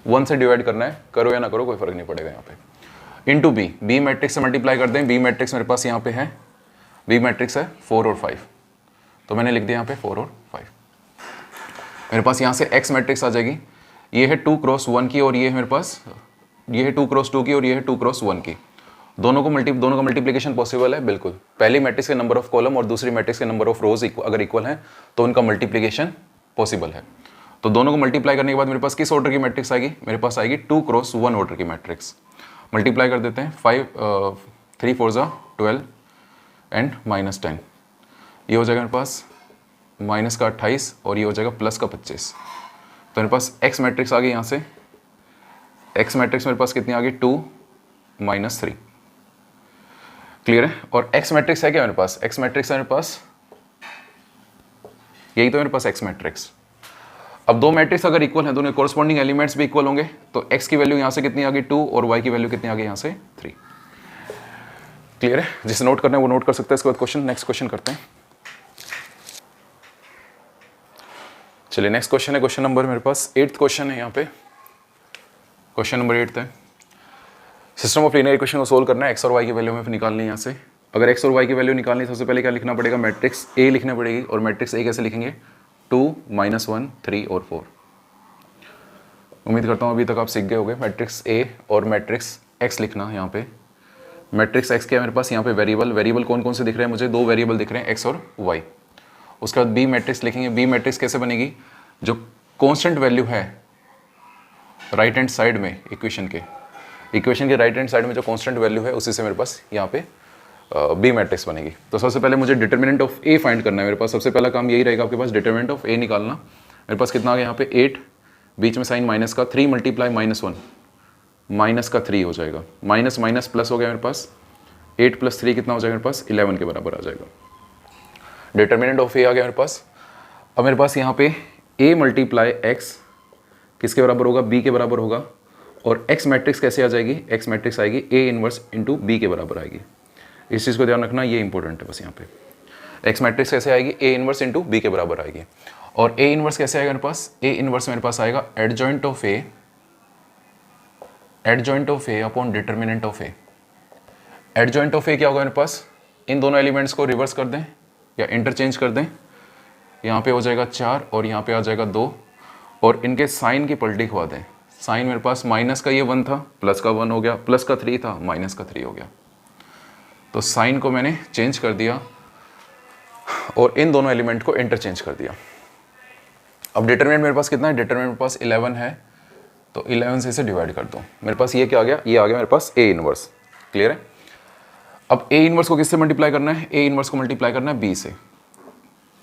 1 से डिवाइड करना है, करो या ना करो कोई फर्क नहीं पड़ेगा यहाँ पे। इंटू बी, बी मैट्रिक्स से मल्टीप्लाई कर दें। बी मैट्रिक्स मेरे पास यहाँ पे है, बी मैट्रिक्स है 4 और 5, तो मैंने लिख दिया यहाँ पे 4 और 5। मेरे पास यहाँ से एक्स मैट्रिक्स आ जाएगी, ये है 2 क्रॉस 1 की, और ये है मेरे पास, ये है 2 क्रॉस 2 की, और ये है 2 क्रॉस 1 की। दोनों का मल्टीप्लिकेशन पॉसिबल है, बिल्कुल। पहली मैट्रिक्स के नंबर ऑफ कॉलम और दूसरी मैट्रिक्स के नंबर ऑफ रोज अगर इक्वल है तो उनका मल्टीप्लिकेशन पॉसिबल है। तो दोनों को मल्टीप्लाई करने के बाद मेरे पास किस ऑर्डर की मैट्रिक्स आएगी, मेरे पास आएगी 2 क्रॉस 1 ऑर्डर की मैट्रिक्स। मल्टीप्लाई कर देते हैं, 3 4 जा 12 एंड माइनस 10, ये हो जाएगा मेरे पास माइनस का 28, और ये हो जाएगा प्लस का 25। तो मेरे पास एक्स मैट्रिक्स आ गई, यहाँ से एक्स मैट्रिक्स मेरे पास कितनी आ गई, 2 माइनस 3। क्लियर है। और एक्स मैट्रिक्स है क्या मेरे पास, एक्स मैट्रिक्स है मेरे पास, यही तो मेरे पास एक्स मैट्रिक्स। अब दो मैट्रिक्स अगर इक्वल हैं, दोनों कोरस्पॉन्डिंग एलिमेंट्स भी इक्वल होंगे, तो एक्स की वैल्यू यहाँ से कितनी आ गई 2, और वाई की वैल्यू कितनी आ गई यहाँ से 3। क्लियर है, जिसे नोट करना है वो नोट कर सकते हैं। इसके बाद क्वेश्चन, नेक्स्ट क्वेश्चन करते हैं। चलिए नेक्स्ट क्वेश्चन है, क्वेश्चन नंबर मेरे पास 8th क्वेश्चन है यहाँ पे, क्वेश्चन नंबर 8 है। सिस्टम ऑफ लीनियर इक्वेशन को सोल्व करना है, एक्स और वाई की वैल्यू में निकालनी है यहाँ से। अगर एक्स और वाई की वैल्यू निकालनी है सबसे पहले क्या लिखना पड़ेगा, मैट्रिक्स ए लिखनी पड़ेगी। और मैट्रिक्स ए कैसे लिखेंगे, 2 माइनस 1 3 और 4। उम्मीद करता हूँ अभी तक आप सीख गए होंगे मैट्रिक्स ए और मैट्रिक्स एक्स लिखना। यहाँ पे मैट्रिक्स एक्स क्या है मेरे पास, यहाँ पे वेरिएबल कौन कौन से दिख रहे हैं मुझे, 2 वेरिएबल दिख रहे हैं, एक्स और वाई। उसके बाद बी मैट्रिक्स लिखेंगे। बी मैट्रिक्स कैसे बनेगी, जो कॉन्स्टेंट वैल्यू है राइट हैंड साइड में इक्वेशन के राइट हैंड साइड में जो कांस्टेंट वैल्यू है उसी से मेरे पास यहाँ पे बी मैट्रिक्स बनेगी। तो सबसे पहले मुझे डिटर्मिनेंट ऑफ ए फाइंड करना है। मेरे पास सबसे पहला काम यही रहेगा आपके पास, डिटर्मिनेंट ऑफ ए निकालना। मेरे पास कितना आ गया यहाँ पे 8, बीच में साइन माइनस का, 3 मल्टीप्लाई -1 माइनस का 3 हो जाएगा, माइनस माइनस प्लस हो गया मेरे पास, 8 + 3 कितना हो जाएगा मेरे पास 11 के बराबर आ जाएगा। डिटर्मिनेंट ऑफ ए आ गया मेरे पास। अब मेरे पास यहाँ पे a मल्टीप्लाई एक्स किसके बराबर होगा, b के बराबर होगा। और x मैट्रिक्स कैसे आ जाएगी, x मैट्रिक्स आएगी a इनवर्स इंटू b के बराबर आएगी। इस चीज़ को ध्यान रखना, ये इंपॉर्टेंट है बस यहाँ पे। x मैट्रिक्स कैसे आएगी, a इनवर्स इंटू b के बराबर आएगी। और a इनवर्स कैसे आएगा मेरे पास, a इनवर्स मेरे पास आएगा adjoint of a upon determinant of a। Adjoint of a क्या होगा मेरे पास, इन दोनों एलिमेंट्स को रिवर्स कर दें या इंटरचेंज कर दें। यहाँ पे हो जाएगा 4 और यहाँ पे आ जाएगा 2, और इनके साइन की पलटी खवा दें। साइन मेरे पास माइनस का ये 1 था, प्लस का 1 हो गया, प्लस का 3 था, माइनस का 3 हो गया। तो साइन को मैंने चेंज कर दिया और इन दोनों एलिमेंट को इंटरचेंज कर दिया। अब डिटरमिनेंट मेरे पास कितना है, डिटरमिनेंट मेरे पास 11 है, तो 11 से इसे डिवाइड कर दो। मेरे पास ये क्या आ गया, ये आ गया मेरे पास ए इनवर्स। क्लियर है। अब ए इनवर्स को किससे मल्टीप्लाई करना है, ए इनवर्स को मल्टीप्लाई करना है बी से।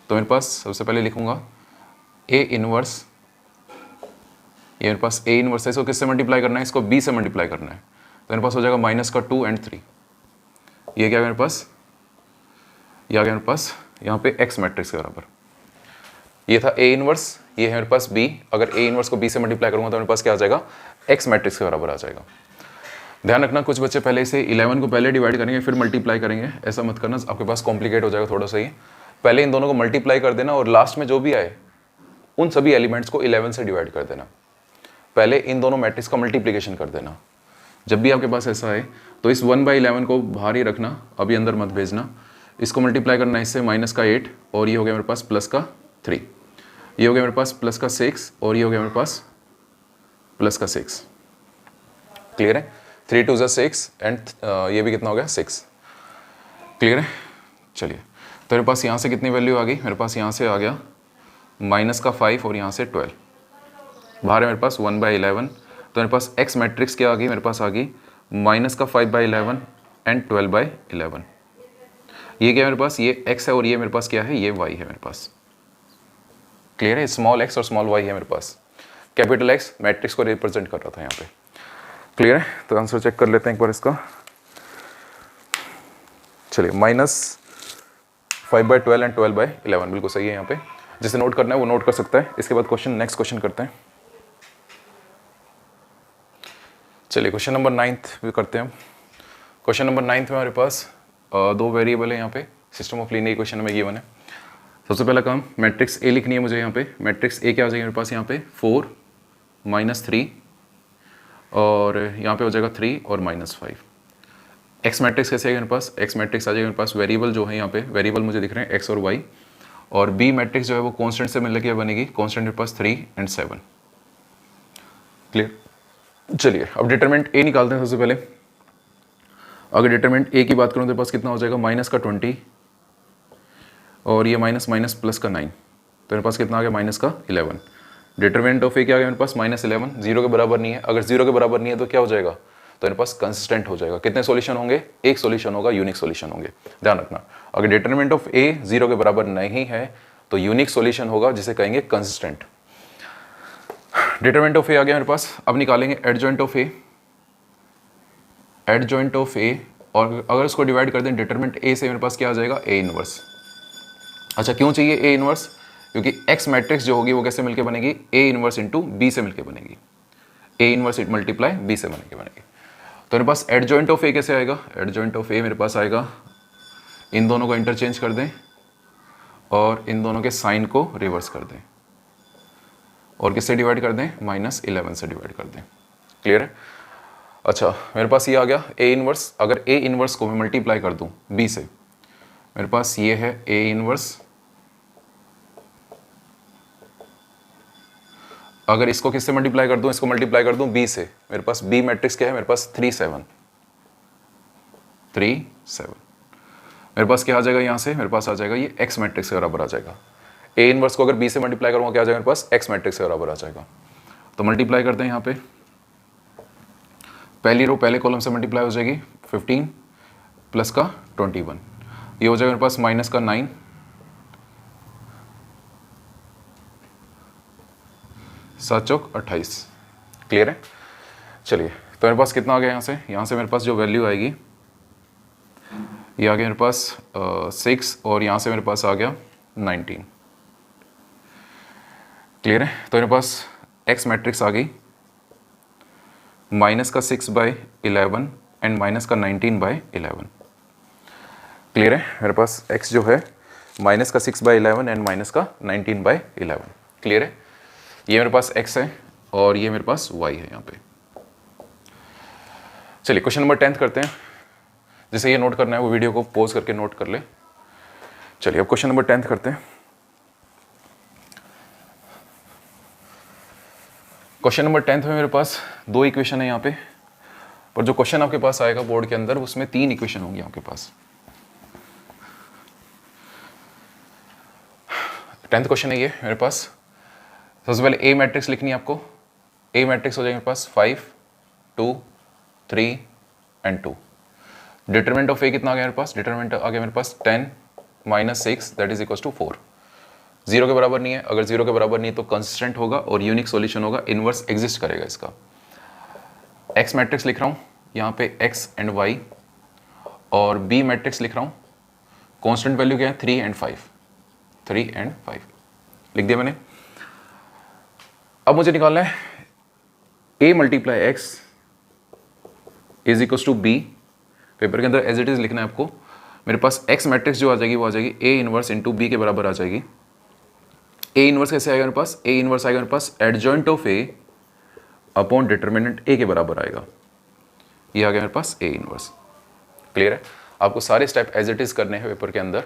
तो मेरे पास सबसे पहले लिखूंगा ए इनवर्स, ये मेरे पास ए इनवर्स है, इसको किससे मल्टीप्लाई करना है, इसको बी से मल्टीप्लाई करना है, तो मेरे पास हो जाएगा माइनस का 2 and 3। ये क्या मेरे पास, ये आ गया मेरे पास यहाँ पे एक्स मैट्रिक्स के बराबर। ये था ए इनवर्स, ये है मेरे पास बी, अगर ए इनवर्स को बी से मल्टीप्लाई करूंगा तो मेरे पास क्या आ जाएगा, एक्स मैट्रिक्स के बराबर आ जाएगा। ध्यान रखना कुछ बच्चे पहले इसे 11 को पहले डिवाइड करेंगे फिर मल्टीप्लाई करेंगे, ऐसा मत करना, आपके पास कॉम्प्लिकेट हो जाएगा थोड़ा सा ही। पहले इन दोनों को मल्टीप्लाई कर देना और लास्ट में जो भी आए उन सभी एलिमेंट्स को 11 से डिवाइड कर देना। पहले इन दोनों मैट्रिक्स का मल्टीप्लिकेशन कर देना। जब भी आपके पास ऐसा है तो इस 1/11 को बाहर ही रखना, अभी अंदर मत भेजना। इसको मल्टीप्लाई करना इससे माइनस का 8 और ये हो गया मेरे पास प्लस का 3, ये हो गया मेरे पास प्लस का 6 और ये हो गया मेरे पास प्लस का 6। क्लियर है, 3 2 6 एंड ये भी कितना हो गया 6। क्लियर है, चलिए तो मेरे पास यहाँ से कितनी वैल्यू आ गई, मेरे पास यहाँ से आ गया माइनस का 5 और यहाँ से 12, बाहर है मेरे पास 1/11, तो मेरे पास एक्स मैट्रिक्स क्या आ गई, मेरे पास आ गई माइनस का 5/11 एंड 12/11। ये क्या है मेरे पास, ये x है और ये मेरे पास क्या है, ये y है मेरे पास। क्लियर है, स्मॉल x और स्मॉल y है मेरे पास। कैपिटल X मैट्रिक्स को रिप्रेजेंट कर रहा था यहाँ पे। क्लियर है, तो आंसर चेक कर लेते हैं एक बार इसका। चलिए माइनस 5/12 एंड 12/11 बिल्कुल सही है यहाँ पे। जिसे नोट करना है वो नोट कर सकता है। इसके बाद क्वेश्चन, नेक्स्ट क्वेश्चन करते हैं। चलिए क्वेश्चन नंबर 9 भी करते हैं। क्वेश्चन नंबर 9 में हमारे पास दो वेरिएबल है यहाँ पे, सिस्टम ऑफ लीनियर इक्वेशन में गिवन है। सबसे पहला काम मैट्रिक्स ए लिखनी है मुझे यहाँ पे। मैट्रिक्स ए क्या आ जाएगा मेरे पास यहाँ पे 4 -3 और यहाँ पे हो जाएगा 3 और -5। एक्स मैट्रिक्स कैसे आएगा मेरे पास, एक्स मैट्रिक्स आ जाएगा मेरे पास वेरिएबल जो है यहाँ पे, वेरिएबल मुझे दिख रहे हैं एक्स और वाई, और बी मैट्रिक्स जो है वो कॉन्स्टेंट से मिलकर बनेगी, कॉन्स्टेंट मेरे पास 3 and 7। क्लियर, चलिए अब डिटरमिनेंट ए निकालते हैं सबसे पहले। अगर डिटरमिनेंट ए की बात करूँ तो पास कितना हो जाएगा, माइनस का 20 और ये माइनस माइनस प्लस का 9, तो मेरे पास कितना आ गया, माइनस का 11। डिटरमिनेंट ऑफ ए क्या आ गया मेरे पास, -11, 0 के बराबर नहीं है। अगर 0 के बराबर नहीं है तो क्या हो जाएगा, तो मेरे पास कंसिस्टेंट हो जाएगा। कितने सॉल्यूशन होंगे, एक सॉल्यूशन होगा, यूनिक सॉल्यूशन होंगे। ध्यान रखना, अगर डिटरमिनेंट ऑफ ए 0 के बराबर नहीं है तो यूनिक सॉल्यूशन होगा जिसे कहेंगे कंसिस्टेंट। डिटरमिनेंट ऑफ ए आ गया मेरे पास। अब निकालेंगे adjoint of A. Adjoint of A, और अगर इसको डिवाइड कर दें डिटरमिनेंट ए से, मेरे पास क्या आ जाएगा, ए इनवर्स। अच्छा क्यों चाहिए ए इनवर्स, क्योंकि एक्स मैट्रिक्स जो होगी वो कैसे मिलके बनेगी, ए इनवर्स इंटू बी से मिलके बनेगी, ए इनवर्स मल्टीप्लाई बी से मिलके बनेगी। तो मेरे पास एडजॉइंट ऑफ ए कैसे आएगा, एडजॉइंट ऑफ ए मेरे पास आएगा, इन दोनों को इंटरचेंज कर दें और इन दोनों के साइन को रिवर्स कर दें और किससे डिवाइड कर दें, -11 से डिवाइड कर दें। क्लियर है। अच्छा मेरे पास ये आ गया ए इनवर्स। अगर ए इनवर्स को मैं मल्टीप्लाई कर दूं बी से, मेरे पास ये है ए इनवर्स। अगर इसको किससे मल्टीप्लाई कर दूं, इसको मल्टीप्लाई कर दूं बी से, मेरे पास बी मैट्रिक्स क्या है, मेरे पास 3 7। मेरे पास क्या आ जाएगा यहाँ से, मेरे पास आ जाएगा ये एक्स मैट्रिक्स के बराबर आ जाएगा। ए इनवर्स को अगर बी से मल्टीप्लाई करूंगा क्या आ जाएगा मेरे पास, एक्स मैट्रिक्स के बराबर आ जाएगा। तो मल्टीप्लाई करते हैं यहाँ पे, पहली रो पहले कॉलम से मल्टीप्लाई हो जाएगी 15 प्लस का 21, ये हो जाएगा मेरे पास माइनस का 9 7 चौक 28। क्लियर है। चलिए तो मेरे पास कितना आ गया यहाँ से मेरे पास जो वैल्यू आएगी ये आ गया मेरे पास 6 और यहाँ से मेरे पास आ गया 19। क्लियर है। तो मेरे पास एक्स मैट्रिक्स आ गई माइनस का 6/11 एंड माइनस का 19/11। क्लियर है। मेरे पास x जो है माइनस का 6/11 एंड माइनस का 19/11। क्लियर है। ये मेरे पास x है और ये मेरे पास y है यहाँ पे। चलिए क्वेश्चन नंबर 10 करते हैं। जिसे ये नोट करना है वो वीडियो को पॉज करके नोट कर ले। चलिए अब क्वेश्चन नंबर 10 करते हैं। क्वेश्चन नंबर 10 में मेरे पास 2 इक्वेशन है यहाँ पे, पर जो क्वेश्चन आपके पास आएगा बोर्ड के अंदर उसमें 3 इक्वेशन होंगी आपके पास। 10th क्वेश्चन है ये मेरे पास। सबसे पहले ए मैट्रिक्स लिखनी है आपको। ए मैट्रिक्स हो जाएगा मेरे पास 5 2 3 एंड 2। डिटरमिनेंट ऑफ ए कितना आ गया मेरे पास, डिटरमिनेंट आ गया मेरे पास 10 - 6 that is equal to 4। Zero के बराबर नहीं है, अगर जीरो के बराबर नहीं है तो कंसिस्टेंट होगा और यूनिक सॉल्यूशन होगा, इनवर्स एग्जिस्ट करेगा इसका। एक्स मैट्रिक्स लिख रहा हूँ यहाँ पे एक्स एंड वाई, और बी मैट्रिक्स लिख रहा हूँ, कांस्टेंट वैल्यू क्या है 3 एंड 5, 3 एंड 5 लिख दिया मैंने। अब मुझे निकालना है a multiply X is equal to B. Paper के अंदर एज इट इज लिखना है आपको। मेरे पास x मैट्रिक्स जो आ जाएगी वो आ जाएगी a इनवर्स इंटू बी के बराबर आ जाएगी। a इनवर्स कैसे आएगा मेरे पास? a इनवर्स आएगा मेरे पास adjoint of a upon determinant a के बराबर आएगा। ये आ गया मेरे पास a इनवर्स। क्लियर है? आपको सारे स्टेप एज इट इज करने हैं पेपर के अंदर,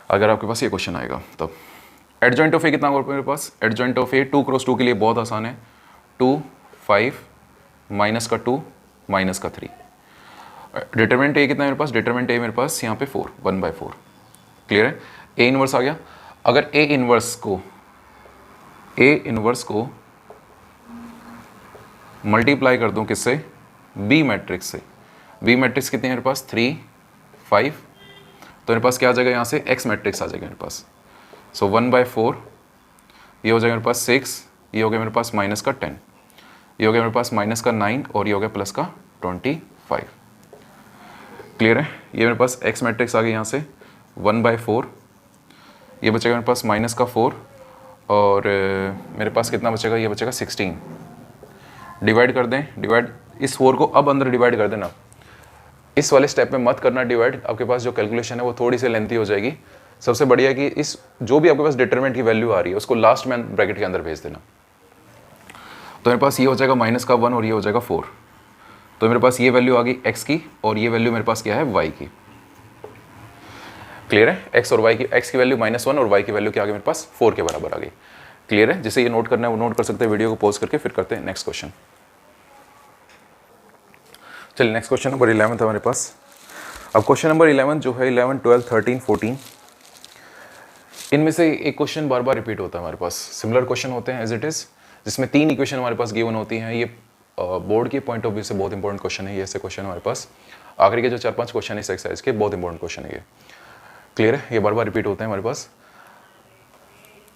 अगर आपके पास ये क्वेश्चन आएगा तब। एडजॉइंट ऑफ a कितना होगा मेरे पास? एडजॉइंट ऑफ a 2 क्रॉस 2 के लिए बहुत आसान है, 2 5 माइनस का 2 माइनस का 3। डिटरमिनेंट a कितना है मेरे पास? डिटरमिनेंट a मेरे पास यहाँ पे 4, 1/4। क्लियर है? a इनवर्स आ गया। अगर a इनवर्स को मल्टीप्लाई कर दूं किससे? b मैट्रिक्स से। b मैट्रिक्स कितनी है मेरे पास? 3 5, तो मेरे पास क्या आ जाएगा यहाँ से? x मैट्रिक्स आ जाएगा मेरे पास। सो 1/4, ये हो जाएगा मेरे पास 6, ये हो गया मेरे पास माइनस का 10, ये हो गया मेरे पास माइनस का 9, और ये हो गया प्लस का 25। क्लियर है? ये मेरे पास x मैट्रिक्स आ गई यहाँ से 1/4, ये बचेगा मेरे पास माइनस का 4, और मेरे पास कितना बचेगा? ये बचेगा 16। डिवाइड कर दें, डिवाइड इस 4 को अब अंदर डिवाइड कर देना। इस वाले स्टेप में मत करना डिवाइड, आपके पास जो कैलकुलेशन है वो थोड़ी सी लेंथी हो जाएगी। सबसे बढ़िया कि इस जो भी आपके पास डिटरमिनेंट की वैल्यू आ रही है उसको लास्ट में ब्रैकेट के अंदर भेज देना। तो मेरे पास ये हो जाएगा माइनस का 1 और ये हो जाएगा 4। तो मेरे पास ये वैल्यू आ गई x की, और ये वैल्यू मेरे पास क्या है? y की। क्लियर है? x और y की, x की वैल्यू -1 और y की वैल्यू क्या आ गई मेरे पास? 4 के बराबर आ गई। क्लियर है? जिसे ये नोट करना है वो नोट कर सकते हैं, वीडियो को पॉज करके फिर करते हैं नेक्स्ट क्वेश्चन। चलिए नेक्स्ट क्वेश्चन नंबर 11 था हमारे पास। अब क्वेश्चन नंबर 11 जो है 11, 12, 13, 14, इनमें से एक क्वेश्चन बार बार रिपीट होता है हमारे पास। सिमिलर क्वेश्चन होते हैं एज इट इज, जिसमें 3 इक्वेशन हमारे पास गिवन होती हैं। ये बोर्ड के पॉइंट ऑफ व्यू से बहुत इंपॉर्टेंट क्वेश्चन है। ये ऐसे क्वेश्चन हमारे पास आखिरी के जो 4-5 क्वेश्चन है इस एक्सरसाइज के, बहुत इंपॉर्टेंट क्वेश्चन है ये। क्लियर है? ये बार बार रिपीट होते हैं हमारे पास।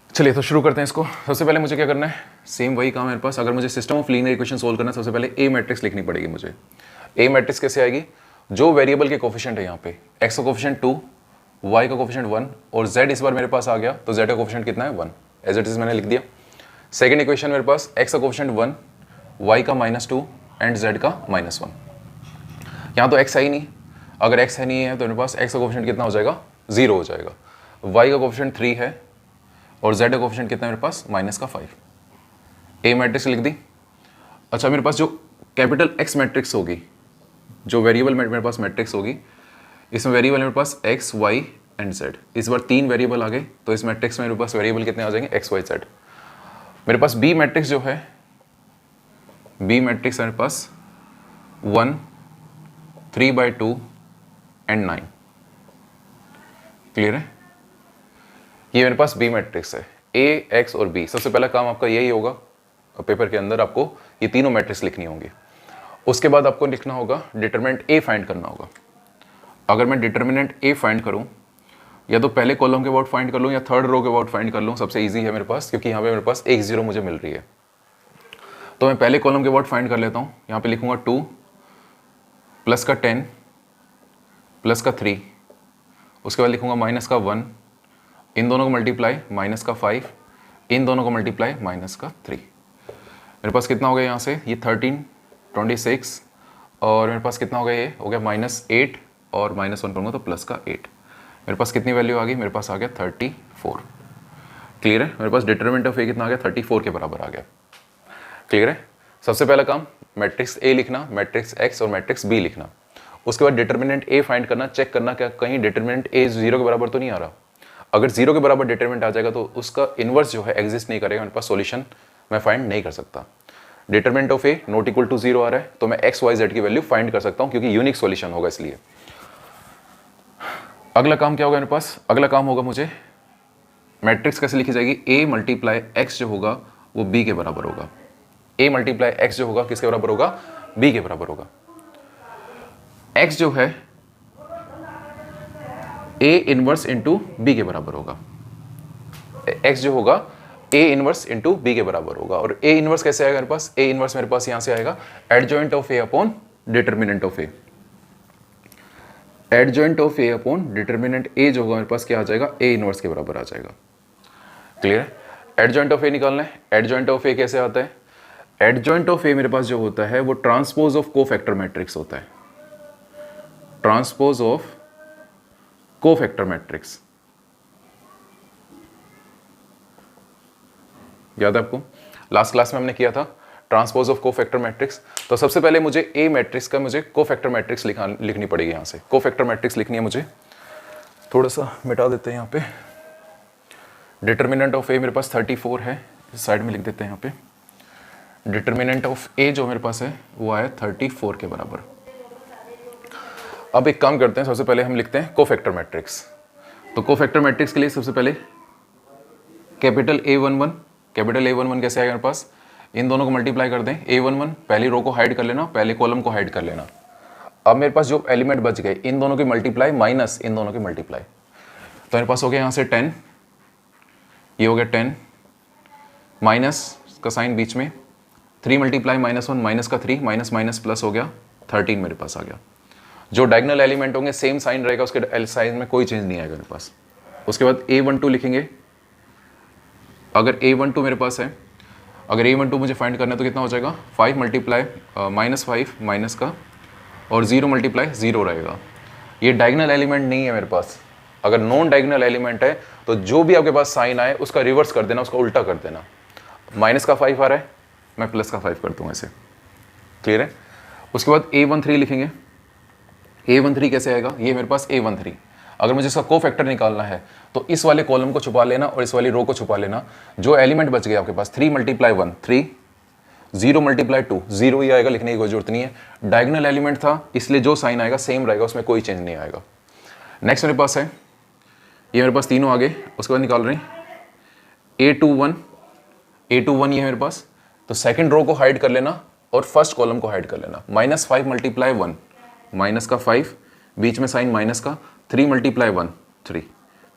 चलिए तो शुरू करते हैं इसको। सबसे पहले मुझे क्या करना है? सेम वही काम है मेरे पास। अगर मुझे system of linear equation solve करना है, सबसे पहले ए मैट्रिक्स लिखनी पड़ेगी मुझे। ए मैट्रिक्स कैसे आएगी? जो वेरिएबल के कोफिशिएंट है यहाँ पे, एक्स का कोफिशिएंट 2, वाई का कोफिशिएंट 1 और जेड इस बार मेरे पास आ गया, तो जेड का कोफिशिएंट कितना है? 1। एज इट इज मैंने लिख दिया। सेकंड इक्वेशन मेरे पास एक्स का कोफिशिएंट 1, वाई का -2 एंड जेड का -1। यहाँ तो एक्स है ही नहीं, अगर एक्स है नहीं है तो मेरे पास एक्स का कोफिशिएंट कितना हो जाएगा? 0 हो जाएगा। वाई का कोफिशिएंट 3 है और जेड का कोफिशिएंट कितना है मेरे पास? -5। ए मैट्रिक्स लिख दी। अच्छा, मेरे पास जो कैपिटल एक्स मैट्रिक्स होगी, जो वेरिएबल मेरे पास मैट्रिक्स होगी, इसमें वेरिएबल मेरे पास एक्स वाई एंड जेड। इस बार 3 वेरिएबल आ गए, तो इस मैट्रिक्स में मेरे पास वेरिएबल कितने आ जाएंगे? X Y Z. मेरे पास बी मैट्रिक्स जो है, बी मैट्रिक्स मेरे पास 1, 3/2 एंड 9। क्लियर है? ये मेरे पास बी मैट्रिक्स है, ए, एक्स और बी। सबसे पहला काम आपका यही होगा पेपर के अंदर, आपको ये तीनों मैट्रिक्स लिखनी होंगी। उसके बाद आपको लिखना होगा डिटरमिनेंट ए फाइंड करना होगा। अगर मैं डिटरमिनेंट ए फाइंड करूं, या तो पहले कॉलम के अबाउट फाइंड कर लूं या थर्ड रो के अबाउट फाइंड कर लूं, सबसे इजी है मेरे पास, क्योंकि यहाँ पे मेरे पास एक 0 मुझे मिल रही है। तो मैं पहले कॉलम के अबाउट फाइंड कर लेता हूँ। यहाँ पे लिखूंगा 2 प्लस का 10 प्लस का 3, उसके बाद लिखूंगा माइनस का 1, इन दोनों को मल्टीप्लाई माइनस का 5, इन दोनों को मल्टीप्लाई माइनस का 3। मेरे पास कितना हो गया यहाँ से? ये 13, 26, और मेरे पास कितना हो गया? ये हो गया -8 और -1 करूँगा तो प्लस का 8। मेरे पास कितनी वैल्यू आ गई? मेरे पास आ गया 34। क्लियर है? मेरे पास डिटरमिनेंट ऑफ ए कितना आ गया? 34 के बराबर आ गया। क्लियर है? सबसे पहला काम मैट्रिक्स ए लिखना, मैट्रिक्स एक्स और मैट्रिक्स बी लिखना। उसके बाद डिटरमिनेंट ए फाइंड करना, चेक करना क्या कहीं डिटरमिनेंट ए 0 के बराबर तो नहीं आ रहा। अगर 0 के बराबर डिटरमिनेंट आ जाएगा तो उसका इनवर्स जो है एग्जिस्ट नहीं करेगा, मेरे पास सॉल्यूशन मैं फाइंड नहीं कर सकता। Determinant of A not equal to 0 आ रहा है, तो मैं एक्स वाई जेड की वैल्यू फाइंड कर सकता हूं, क्योंकि यूनिक सॉल्यूशन होगा इसलिए। अगला काम क्या होगा मेरे पास? अगला काम होगा मुझे मैट्रिक्स कैसे लिखी जाएगी? a मल्टीप्लाई एक्स जो होगा वो b के बराबर होगा। a मल्टीप्लाई एक्स जो होगा किसके बराबर होगा? b के बराबर होगा। x जो है a इनवर्स इंटू b के बराबर होगा। एक्स जो होगा ए इनवर्स इंटू बी के बराबर होगा। और ए इनवर्स कैसे आएगा मेरे पास, ए इनवर्स मेरे पास यहाँ से आएगा adjoint of A upon determinant of A. Adjoint of A upon determinant A जो होगा मेरे पास क्या आ जाएगा, ए इनवर्स के बराबर आ जाएगा। क्लियर है? एडजॉइंट ऑफ ए निकालना है। एडजॉइंट ऑफ ए कैसे आता है, एडजॉइंट ऑफ ए मेरे पास जो होता है वो ट्रांसपोज ऑफ कोफैक्टर मैट्रिक्स होता है। ट्रांसपोज ऑफ कोफैक्टर मैट्रिक्स, याद है आपको? लास्ट क्लास में हमने किया था ट्रांसपोज ऑफ कोफैक्टर मैट्रिक्स। तो सबसे पहले मुझे ए मैट्रिक्स का मुझे कोफैक्टर मैट्रिक्स लिखनी पड़ेगी। यहाँ से कोफैक्टर मैट्रिक्स लिखनी है मुझे, थोड़ा सा मिटा देते हैं यहाँ पे। डिटर्मिनेंट ऑफ ए मेरे पास 34 है, इस साइड में लिख देते हैं यहाँ पे। डिटर्मिनेंट ऑफ ए जो मेरे पास है वो आया 34 के बराबर। अब एक काम करते हैं, सबसे पहले हम लिखते हैं कोफैक्टर मैट्रिक्स। तो कोफैक्टर मैट्रिक्स के लिए सबसे पहले कैपिटल A11, कैपिटल A11 कैसे आएगा मेरे पास, इन दोनों को मल्टीप्लाई कर दें। A11 पहली रो को हाइड कर लेना, पहले कॉलम को हाइड कर लेना। अब मेरे पास जो एलिमेंट बच गए इन दोनों की मल्टीप्लाई माइनस इन दोनों की मल्टीप्लाई, तो मेरे पास हो गया यहाँ से 10, ये हो गया 10 माइनस का साइन बीच में, 3 मल्टीप्लाई -1 माइनस का 3 माइनस माइनस प्लस हो गया 13 मेरे पास आ गया। जो डायगोनल एलिमेंट होंगे सेम साइन रहेगा, उसके साइन में कोई चेंज नहीं आएगा मेरे पास। उसके बाद A12 लिखेंगे। अगर A12 मेरे पास है, अगर A12 मुझे फाइंड करना है तो कितना हो जाएगा, 5 मल्टीप्लाई -5 माइनस का और 0 मल्टीप्लाई 0 रहेगा। ये डायगोनल एलिमेंट नहीं है मेरे पास। अगर नॉन डायगोनल एलिमेंट है तो जो भी आपके पास साइन आए उसका रिवर्स कर देना, उसका उल्टा कर देना। माइनस का 5 आ रहा है, मैं प्लस का 5 कर दूंगा ऐसे। क्लियर है? उसके बाद A13 लिखेंगे। A13 कैसे आएगा, ये मेरे पास A13। अगर मुझे इसका कोफैक्टर निकालना है तो इस वाले कॉलम को छुपा लेना और इस वाली रो को छुपा लेना। जो एलिमेंट बच गया आपके पास 3 मल्टीप्लाई 1 3, 0 मल्टीप्लाई 2 0 ही आएगा, लिखने की कोई जरूरत नहीं है। डायगोनल एलिमेंट था इसलिए जो साइन आएगा सेम रहेगा, उसमें कोई चेंज नहीं आएगा। नेक्स्ट मेरे पास है, ये मेरे पास तीनों आगे। उसके बाद निकाल रहे हैं A21, A21 ये है मेरे पास। तो सेकेंड रो को हाइड कर लेना और फर्स्ट कॉलम को हाइड कर लेना। -5 मल्टीप्लाई 1 माइनस का 5, बीच में साइन माइनस का, 3 मल्टीप्लाई 1 3,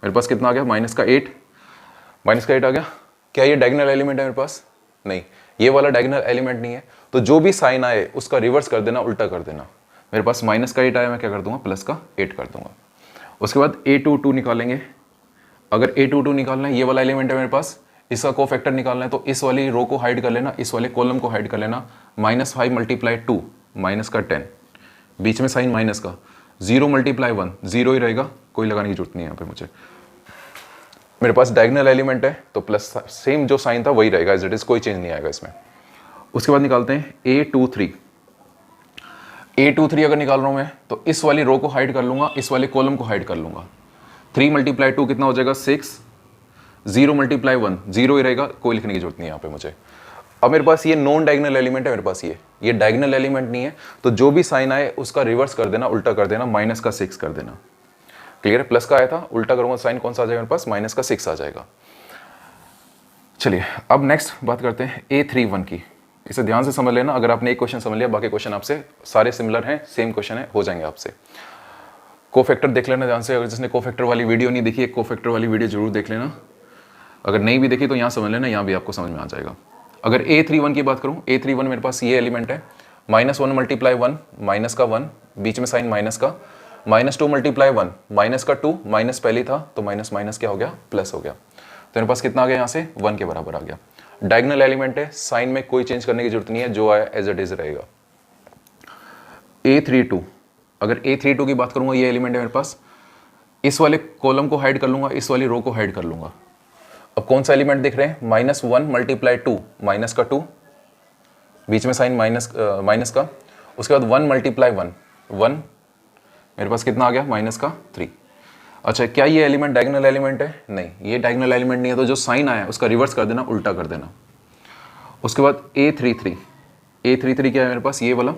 मेरे पास कितना आ गया, माइनस का 8 आ गया। क्या ये डायगोनल एलिमेंट है मेरे पास? नहीं, ये वाला डायगोनल एलिमेंट नहीं है। तो जो भी साइन आए उसका रिवर्स कर देना, उल्टा कर देना। मेरे पास माइनस का 8 आया, मैं क्या कर दूंगा, प्लस का 8 कर दूंगा। उसके बाद A22 निकालेंगे। अगर A22 निकालना है, ये वाला एलिमेंट है मेरे पास, इसका कोफैक्टर निकालना है तो इस वाली रो को हाइड कर लेना, इस वाले कॉलम को हाइड कर लेना। -5 मल्टीप्लाई 2 माइनस का 10, बीच में साइन माइनस का, 0 मल्टीप्लाई 1 0 ही रहेगा, कोई लगाने की जरूरत नहीं है यहाँ पे मुझे। मेरे पास डायगोनल एलिमेंट है तो प्लस सेम जो साइन था वही रहेगा एज इट इज, कोई चेंज नहीं आएगा इसमें। उसके बाद निकालते हैं A23। A23 अगर निकाल रहा हूँ मैं तो इस वाली रो को हाइड कर लूंगा, इस वाले कॉलम को हाइड कर लूंगा। 3 मल्टीप्लाई 2 कितना हो जाएगा, 6, 0 मल्टीप्लाई 1 0 ही रहेगा, कोई लिखने की जरूरत नहीं है यहाँ पे मुझे। अब मेरे पास ये नॉन डायगोनल एलिमेंट है मेरे पास, ये डायगोनल एलिमेंट नहीं है। तो जो भी साइन आए उसका रिवर्स कर देना, उल्टा कर देना, माइनस का 6 कर देना। क्लियर है? प्लस का आया था, उल्टा करूंगा साइन कौन सा आ जाएगा मेरे पास, माइनस का 6 आ जाएगा। चलिए अब नेक्स्ट बात करते हैं A31 की। इसे ध्यान से समझ लेना, अगर आपने एक क्वेश्चन समझ लिया बाकी क्वेश्चन आपसे सारे सिमिलर हैं, सेम क्वेश्चन है, हो जाएंगे आपसे। कोफैक्टर देख लेना ध्यान से, अगर जिसने कोफैक्टर वाली वीडियो नहीं देखी, कोफैक्टर वाली वीडियो जरूर देख लेना। अगर नहीं भी देखी तो यहाँ समझ लेना, यहाँ भी आपको समझ में आ जाएगा। अगर A31 की बात करूँ, A31 मेरे पास ये एलिमेंट है, -1 मल्टीप्लाई 1 माइनस का 1, बीच में साइन माइनस का, -2 मल्टीप्लाई 1 माइनस का 2, माइनस पहले था तो माइनस माइनस क्या हो गया, प्लस हो गया। तो मेरे पास कितना आ गया यहाँ से, 1 के बराबर आ गया। डायगोनल एलिमेंट है, साइन में कोई चेंज करने की जरूरत नहीं है, जो आया एज इट इज रहेगा। A32, अगर A32 की बात करूंगा, ये एलिमेंट है मेरे पास, इस वाले कॉलम को हाइड कर लूंगा, इस वाली रो को हाइड कर लूंगा। अब कौन सा एलिमेंट दिख रहे हैं, -1 मल्टीप्लाई 2 माइनस का 2, बीच में साइन माइनस का, उसके बाद 1 मल्टीप्लाई 1 मेरे पास कितना आ गया, माइनस का 3। अच्छा, क्या ये एलिमेंट डायगोनल एलिमेंट है? नहीं, ये डायगोनल एलिमेंट नहीं है। तो जो साइन आया उसका रिवर्स कर देना, उल्टा कर देना। उसके बाद A33 क्या है मेरे पास, ये वाला,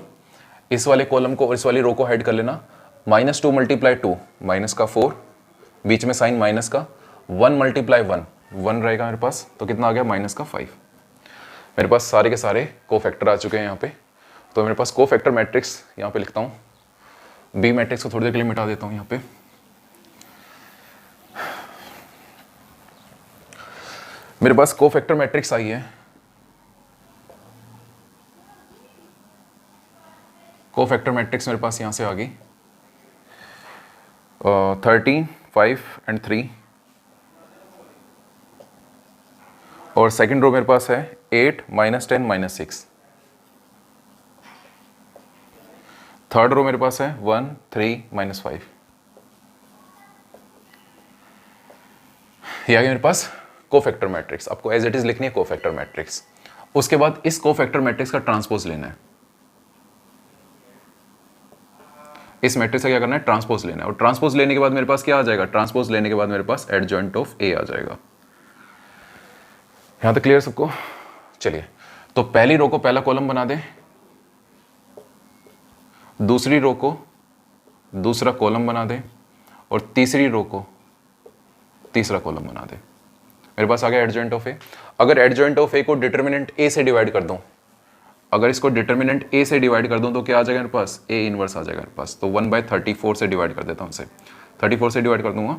इस वाले कॉलम को और इस वाली रो को हाइड कर लेना। -2 मल्टीप्लाई 2 माइनस का 4, बीच में साइन माइनस का, 1 मल्टीप्लाई 1 रहेगा मेरे पास, तो कितना आ गया, माइनस का 5। मेरे पास सारे के सारे कोफैक्टर आ चुके हैं यहाँ पे। तो मेरे पास कोफैक्टर मैट्रिक्स यहाँ पे लिखता हूँ। बी मैट्रिक्स को थोड़ी देर के लिए मिटा देता हूँ यहाँ पे। मेरे पास कोफैक्टर मैट्रिक्स आई है, कोफैक्टर मैट्रिक्स मेरे पास यहाँ से आ गई 13, 5 एंड 3, और सेकंड रो मेरे पास है 8, -10, -6, थर्ड रो मेरे पास है 1, 3, -5। ये आ गया मेरे पास कोफैक्टर मैट्रिक्स। आपको एज इट इज लिखनी है कोफैक्टर मैट्रिक्स। उसके बाद इस कोफैक्टर मैट्रिक्स का ट्रांसपोज लेना है, इस मैट्रिक्स का क्या करना है, ट्रांसपोज लेना है। और ट्रांसपोज लेने के बाद मेरे पास क्या आ जाएगा, ट्रांसपोज लेने के बाद मेरे पास एडजॉइंट ऑफ ए आ जाएगा। यहां तक क्लियर सबको? चलिए, तो पहली रो को पहला कॉलम बना दें, दूसरी रो को दूसरा कॉलम बना दें, और तीसरी रो को तीसरा कॉलम बना दें। मेरे पास आ गया एडजॉइंट ऑफ ए। अगर एडजॉइंट ऑफ ए को डिटर्मिनेंट ए से डिवाइड कर दूं, अगर इसको डिटर्मिनेंट ए से डिवाइड कर दूं तो क्या आ जाएगा मेरे पास, ए इनवर्स आ जाएगा मेरे पास। तो 1/34 से डिवाइड कर देता हूं इसे, 34 से डिवाइड कर दूंगा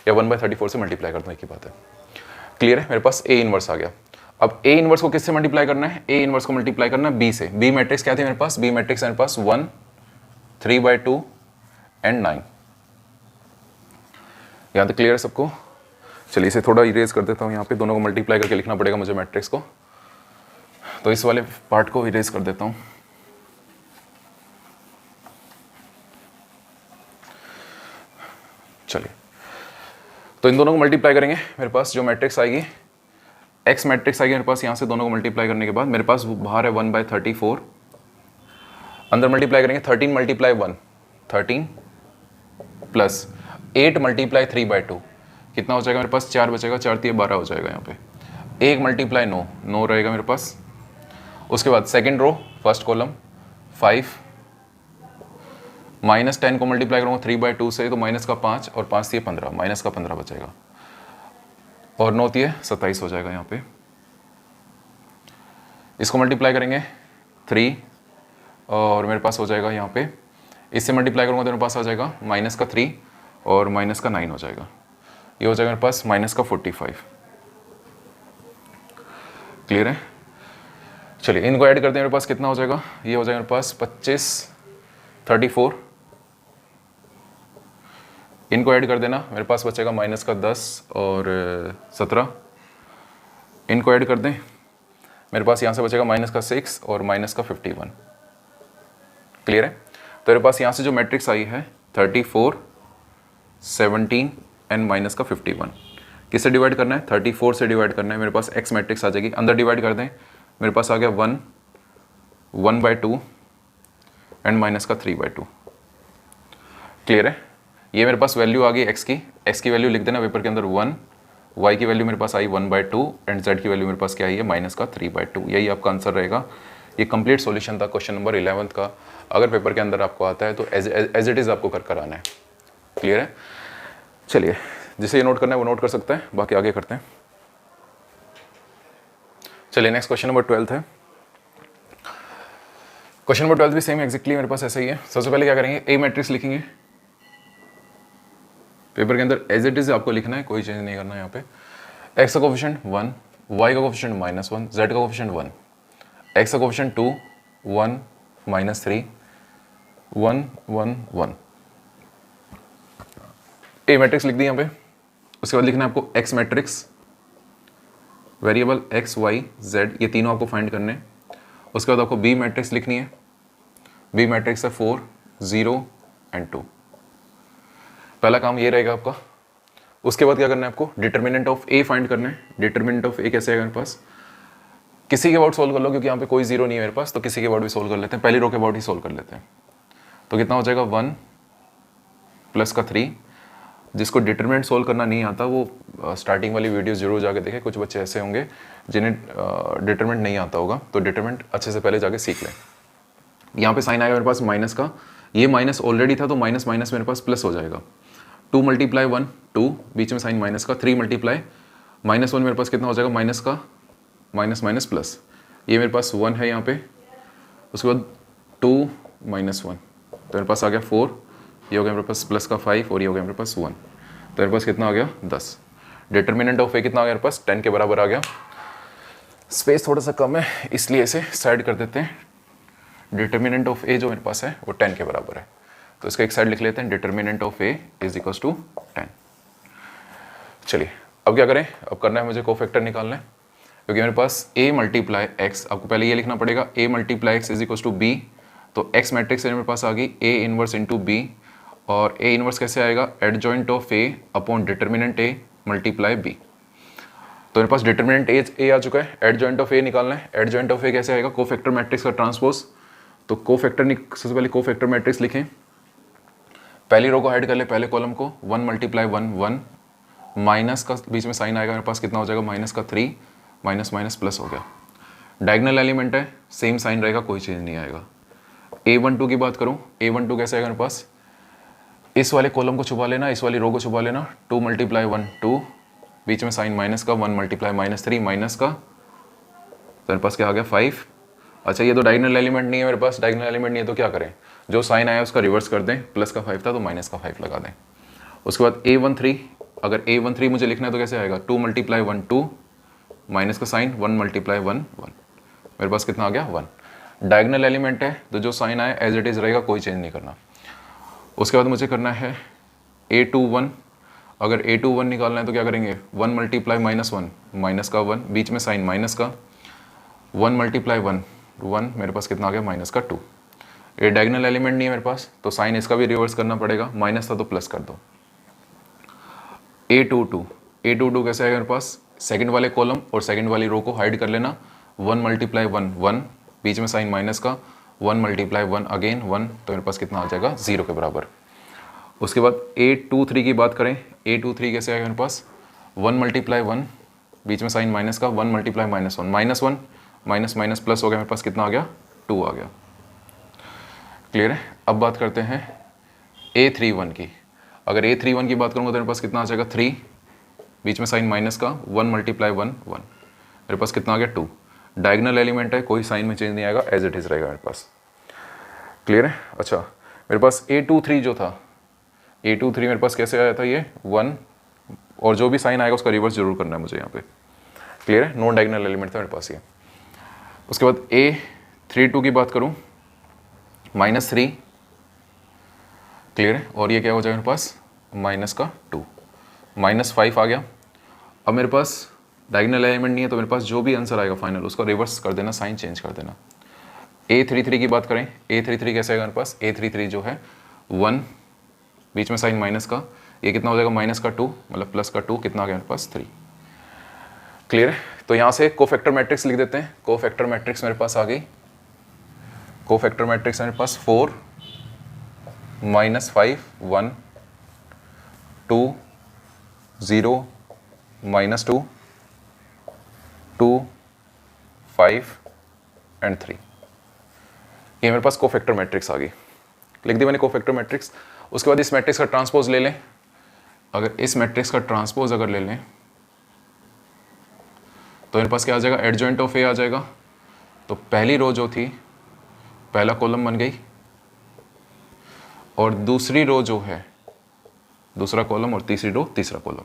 या 1/34 से मल्टीप्लाई कर दूं, एक ही बात है। क्लियर है? मेरे पास ए इनवर्स आ गया। अब ए इनवर्स को किससे मल्टीप्लाई करना है, ए इनवर्स को मल्टीप्लाई करना है बी से। बी मैट्रिक्स क्या थी मेरे पास, बी मैट्रिक्स मेरे पास 1, 3/2 एंड 9। यहाँ तक क्लियर है सबको? चलिए इसे थोड़ा इरेज कर देता हूँ, यहाँ पे दोनों को मल्टीप्लाई करके लिखना पड़ेगा मुझे मैट्रिक्स को, तो इस वाले पार्ट को इरेज कर देता हूँ। चलिए, तो इन दोनों को मल्टीप्लाई करेंगे, मेरे पास जो मैट्रिक्स आएगी, एक्स मैट्रिक्स आएगी मेरे पास। यहाँ से दोनों को मल्टीप्लाई करने के बाद मेरे पास बाहर है 1/34, अंदर मल्टीप्लाई करेंगे 13 × 1, 13 प्लस 8 × 3/2, कितना हो जाएगा मेरे पास, 4 बचेगा, 4 × 12 हो जाएगा यहाँ पे। 1 × 9, 9 रहेगा मेरे पास। उसके बाद सेकंड रो फर्स्ट कॉलम 5, -10 को मल्टीप्लाई करूँगा 3/2 से, तो माइनस का 5 और 5 थी 15, माइनस का 15 बचेगा, और 9 थी 27 हो जाएगा यहाँ पे। इसको मल्टीप्लाई करेंगे 3, और मेरे पास हो जाएगा यहाँ पे, इससे मल्टीप्लाई करूँगा तो मेरे पास आ जाएगा माइनस का 3 और माइनस का 9 हो जाएगा। ये हो जाएगा मेरे पास माइनस का 45। क्लियर है? चलिए इनको ऐड करते हैं, मेरे पास कितना हो जाएगा, ये हो जाएगा मेरे पास 25, 34। इनको ऐड कर देना, मेरे पास बचेगा माइनस का 10 और 17। इनको ऐड कर दें, मेरे पास यहाँ से बचेगा माइनस का 6 और माइनस का 51। क्लियर है? तो मेरे पास यहाँ से जो मैट्रिक्स आई है 34, 17 एंड माइनस का 51, किससे डिवाइड करना है, 34 से डिवाइड करना है। मेरे पास एक्स मैट्रिक्स आ जाएगी, अंदर डिवाइड कर दें, मेरे पास आ गया 1, 1/2 एंड माइनस का 3/2। क्लियर है? ये मेरे पास वैल्यू आ गई एक्स की वैल्यू लिख देना पेपर के अंदर 1, वाई की वैल्यू मेरे पास आई 1/2 एंड जेड की वैल्यू मेरे पास क्या आई है, माइनस का 3/2। यही आपका आंसर रहेगा। ये कंप्लीट सॉल्यूशन था क्वेश्चन नंबर 11 का। अगर पेपर के अंदर आपको आता है तो एज इट इज़ आपको कर आना है। क्लियर है? चलिए, जिसे ये नोट करना है वो नोट कर सकते हैं, बाकी आगे करते हैं। चलिए नेक्स्ट क्वेश्चन नंबर 12 है। क्वेश्चन नंबर 12 भी सेम एग्जैक्टली मेरे पास ऐसा ही है। सबसे पहले क्या करेंगे, ए मैट्रिक्स लिखेंगे पेपर के अंदर, एज इट इज आपको लिखना है, कोई चेंज नहीं करना है यहाँ पे। एक्स का कोफिशिएंट 1, वाई का कोफिशिएंट -1, जेड का कोफिशिएंट 1, एक्स का कोफिशिएंट 2, 1, -3, 1, 1, 1। ए मैट्रिक्स लिख दी यहाँ पे। उसके बाद लिखना है आपको X matrix, variable X, Y, Z, ये तीनों आपको फाइंड करने हैं। उसके बाद आपको बी मैट्रिक्स लिखनी है। बी मैट्रिक्स है 4, 0 एंड 2। पहला काम ये रहेगा आपका। उसके बाद क्या करना है आपको, डिटर्मिनेंट ऑफ ए फाइंड करना है। डिटर्मिनेंट ऑफ ए कैसे आएगा मेरे पास, किसी के अबाउट सोल्व कर लो, क्योंकि यहाँ पे कोई जीरो नहीं है मेरे पास, तो किसी के अबाउट भी सोल्व कर लेते हैं। पहली रो के अबाउट ही सोल्व कर लेते हैं। तो कितना हो जाएगा, 1 प्लस का 3। जिसको डिटरमिनेंट सोल्व करना नहीं आता वो स्टार्टिंग वाली वीडियो जरूर जाके देखें। कुछ बच्चे ऐसे होंगे जिन्हें डिटरमिनेंट नहीं आता होगा, तो डिटरमिनेंट अच्छे से पहले जाके सीख लें। यहाँ पे साइन आएगा मेरे पास माइनस का, ये माइनस ऑलरेडी था तो माइनस माइनस मेरे पास प्लस हो जाएगा। 2 × 1 2, बीच में साइन माइनस का। 3 × -1 मेरे पास कितना हो जाएगा, माइनस का माइनस माइनस प्लस, ये मेरे पास 1 है यहाँ पे। उसके बाद 2 - 1, तो मेरे पास आ गया 4, ये हो गया मेरे पास प्लस का 5 और ये हो गया मेरे पास 1, तो मेरे पास कितना आ गया 10। डिटर्मिनेंट ऑफ ए कितना आ गया मेरे पास 10 के बराबर आ गया। स्पेस थोड़ा सा कम है इसलिए इसे साइड कर देते हैं। डिटर्मिनेंट ऑफ ए जो मेरे पास है वो 10 के बराबर है, तो इसका एक साइड लिख लेते हैं, determinant of A is equal to 10। चलिए अब क्या करें, अब करना है मुझे कोफैक्टर निकालना है, क्योंकि मेरे पास a मल्टीप्लाई एक्स, आपको पहले ये लिखना पड़ेगा a multiply X is equal to B, तो x मैट्रिक्स मेरे पास आ गई a इनवर्स इंटू बी, और a इनवर्स कैसे आएगा, adjoint of a upon determinant a multiply b। तो मेरे पास डिटर्मिनेंट a आ चुका है, एडजॉइंट ऑफ a निकालना है। एडजॉइंट ऑफ a कैसे आएगा, कोफैक्टर मैट्रिक्स का ट्रांसपोज, तो कोफैक्टर सबसे पहले कोफैक्टर मैट्रिक्स लिखें, पहली रो को ऐड कर ले पहले कॉलम को, 1 मल्टीप्लाई 1 1, माइनस का बीच में साइन आएगा मेरे पास, कितना हो जाएगा माइनस का 3, माइनस माइनस प्लस हो गया। डायगोनल एलिमेंट है, सेम साइन रहेगा, कोई चेंज नहीं आएगा। a12 की बात करूं, a12 कैसे आएगा मेरे पास, इस वाले कॉलम को छुपा लेना, इस वाली रो को छुपा लेना, 2 मल्टीप्लाई 1 2, बीच में साइन माइनस का, 1 मल्टीप्लाई माइनस 3 माइनस का, तो मेरे पास क्या आ गया 5। अच्छा ये तो डायगोनल एलिमेंट नहीं है मेरे पास, डायगोनल एलिमेंट नहीं है तो क्या करें, जो साइन आया उसका रिवर्स कर दें, प्लस का 5 था तो माइनस का 5 लगा दें। उसके बाद a13, अगर a13 मुझे लिखना है तो कैसे आएगा, 2 मल्टीप्लाई 1 2, माइनस का साइन 1 मल्टीप्लाई 1 1, मेरे पास कितना आ गया 1। डायगोनल एलिमेंट है तो जो साइन आया एज इट इज़ रहेगा, कोई चेंज नहीं करना। उसके बाद मुझे करना है a21, अगर a21 निकालना है तो क्या करेंगे, 1 मल्टीप्लाई माइनस 1, माइनस का 1, बीच में साइन माइनस का, 1 मल्टीप्लाई 1 1, मेरे पास कितना आ गया माइनस का 2। ये डायगोनल एलिमेंट नहीं है मेरे पास, तो साइन इसका भी रिवर्स करना पड़ेगा, माइनस था तो प्लस कर दो। a22 कैसे आएगा मेरे पास, सेकंड वाले कॉलम और सेकंड वाली रो को हाइड कर लेना, 1 मल्टीप्लाई 1 1, बीच में साइन माइनस का, 1 मल्टीप्लाई 1 अगेन 1, तो मेरे पास कितना आ जाएगा 0 के बराबर। उसके बाद a23 की बात करें, a23 कैसे आएगा मेरे पास, 1 मल्टीप्लाई 1, बीच में साइन माइनस का, 1 multiply minus 1 minus 1, minus minus plus हो गया, मेरे पास कितना आ गया 2 आ गया। क्लियर है। अब बात करते हैं a31 की, अगर a31 की बात करूँगा तो मेरे पास कितना आ जाएगा 3, बीच में साइन माइनस का, 1 मल्टीप्लाई 1 1, मेरे पास कितना आ गया 2। डायगोनल एलिमेंट है, कोई साइन में चेंज नहीं आएगा, एज इट इज़ रहेगा मेरे पास। क्लियर है। अच्छा मेरे पास a23 जो था, a23 मेरे पास कैसे आया था, ये 1, और जो भी साइन आएगा उसका रिवर्स जरूर करना है मुझे यहाँ पे। क्लियर है, नॉन डायगोनल एलिमेंट था मेरे पास ये। उसके बाद a32 की बात करूँ, -3, क्लियर है, और ये क्या हो जाएगा मेरे पास माइनस का 2, -5 आ गया। अब मेरे पास डायगोनल एलिमेंट नहीं है तो मेरे पास जो भी आंसर आएगा फाइनल उसका रिवर्स कर देना, साइन चेंज कर देना। a33 की बात करें, a33 कैसे आएगा मेरे पास, a33 जो है 1, बीच में साइन माइनस का, ये कितना हो जाएगा माइनस का 2, मतलब प्लस का 2, कितना आ गया मेरे पास 3। क्लियर है। तो यहाँ से कोफैक्टर मैट्रिक्स लिख देते हैं। कोफैक्टर मैट्रिक्स मेरे पास आ गई, कोफैक्टर मैट्रिक्स मेरे पास 4 -5 1 2 0 -2 2 5 एंड 3, ये मेरे पास कोफैक्टर मैट्रिक्स आ गई। लिख दी मैंने कोफैक्टर मैट्रिक्स। उसके बाद इस मैट्रिक्स का ट्रांसपोज ले लें, अगर इस मैट्रिक्स का ट्रांसपोज अगर ले लें तो मेरे पास क्या आ जाएगा, एडजॉइंट ऑफ ए आ जाएगा। तो पहली रो जो थी पहला कॉलम बन गई, और दूसरी रो जो है दूसरा कॉलम, और तीसरी रो तीसरा कॉलम,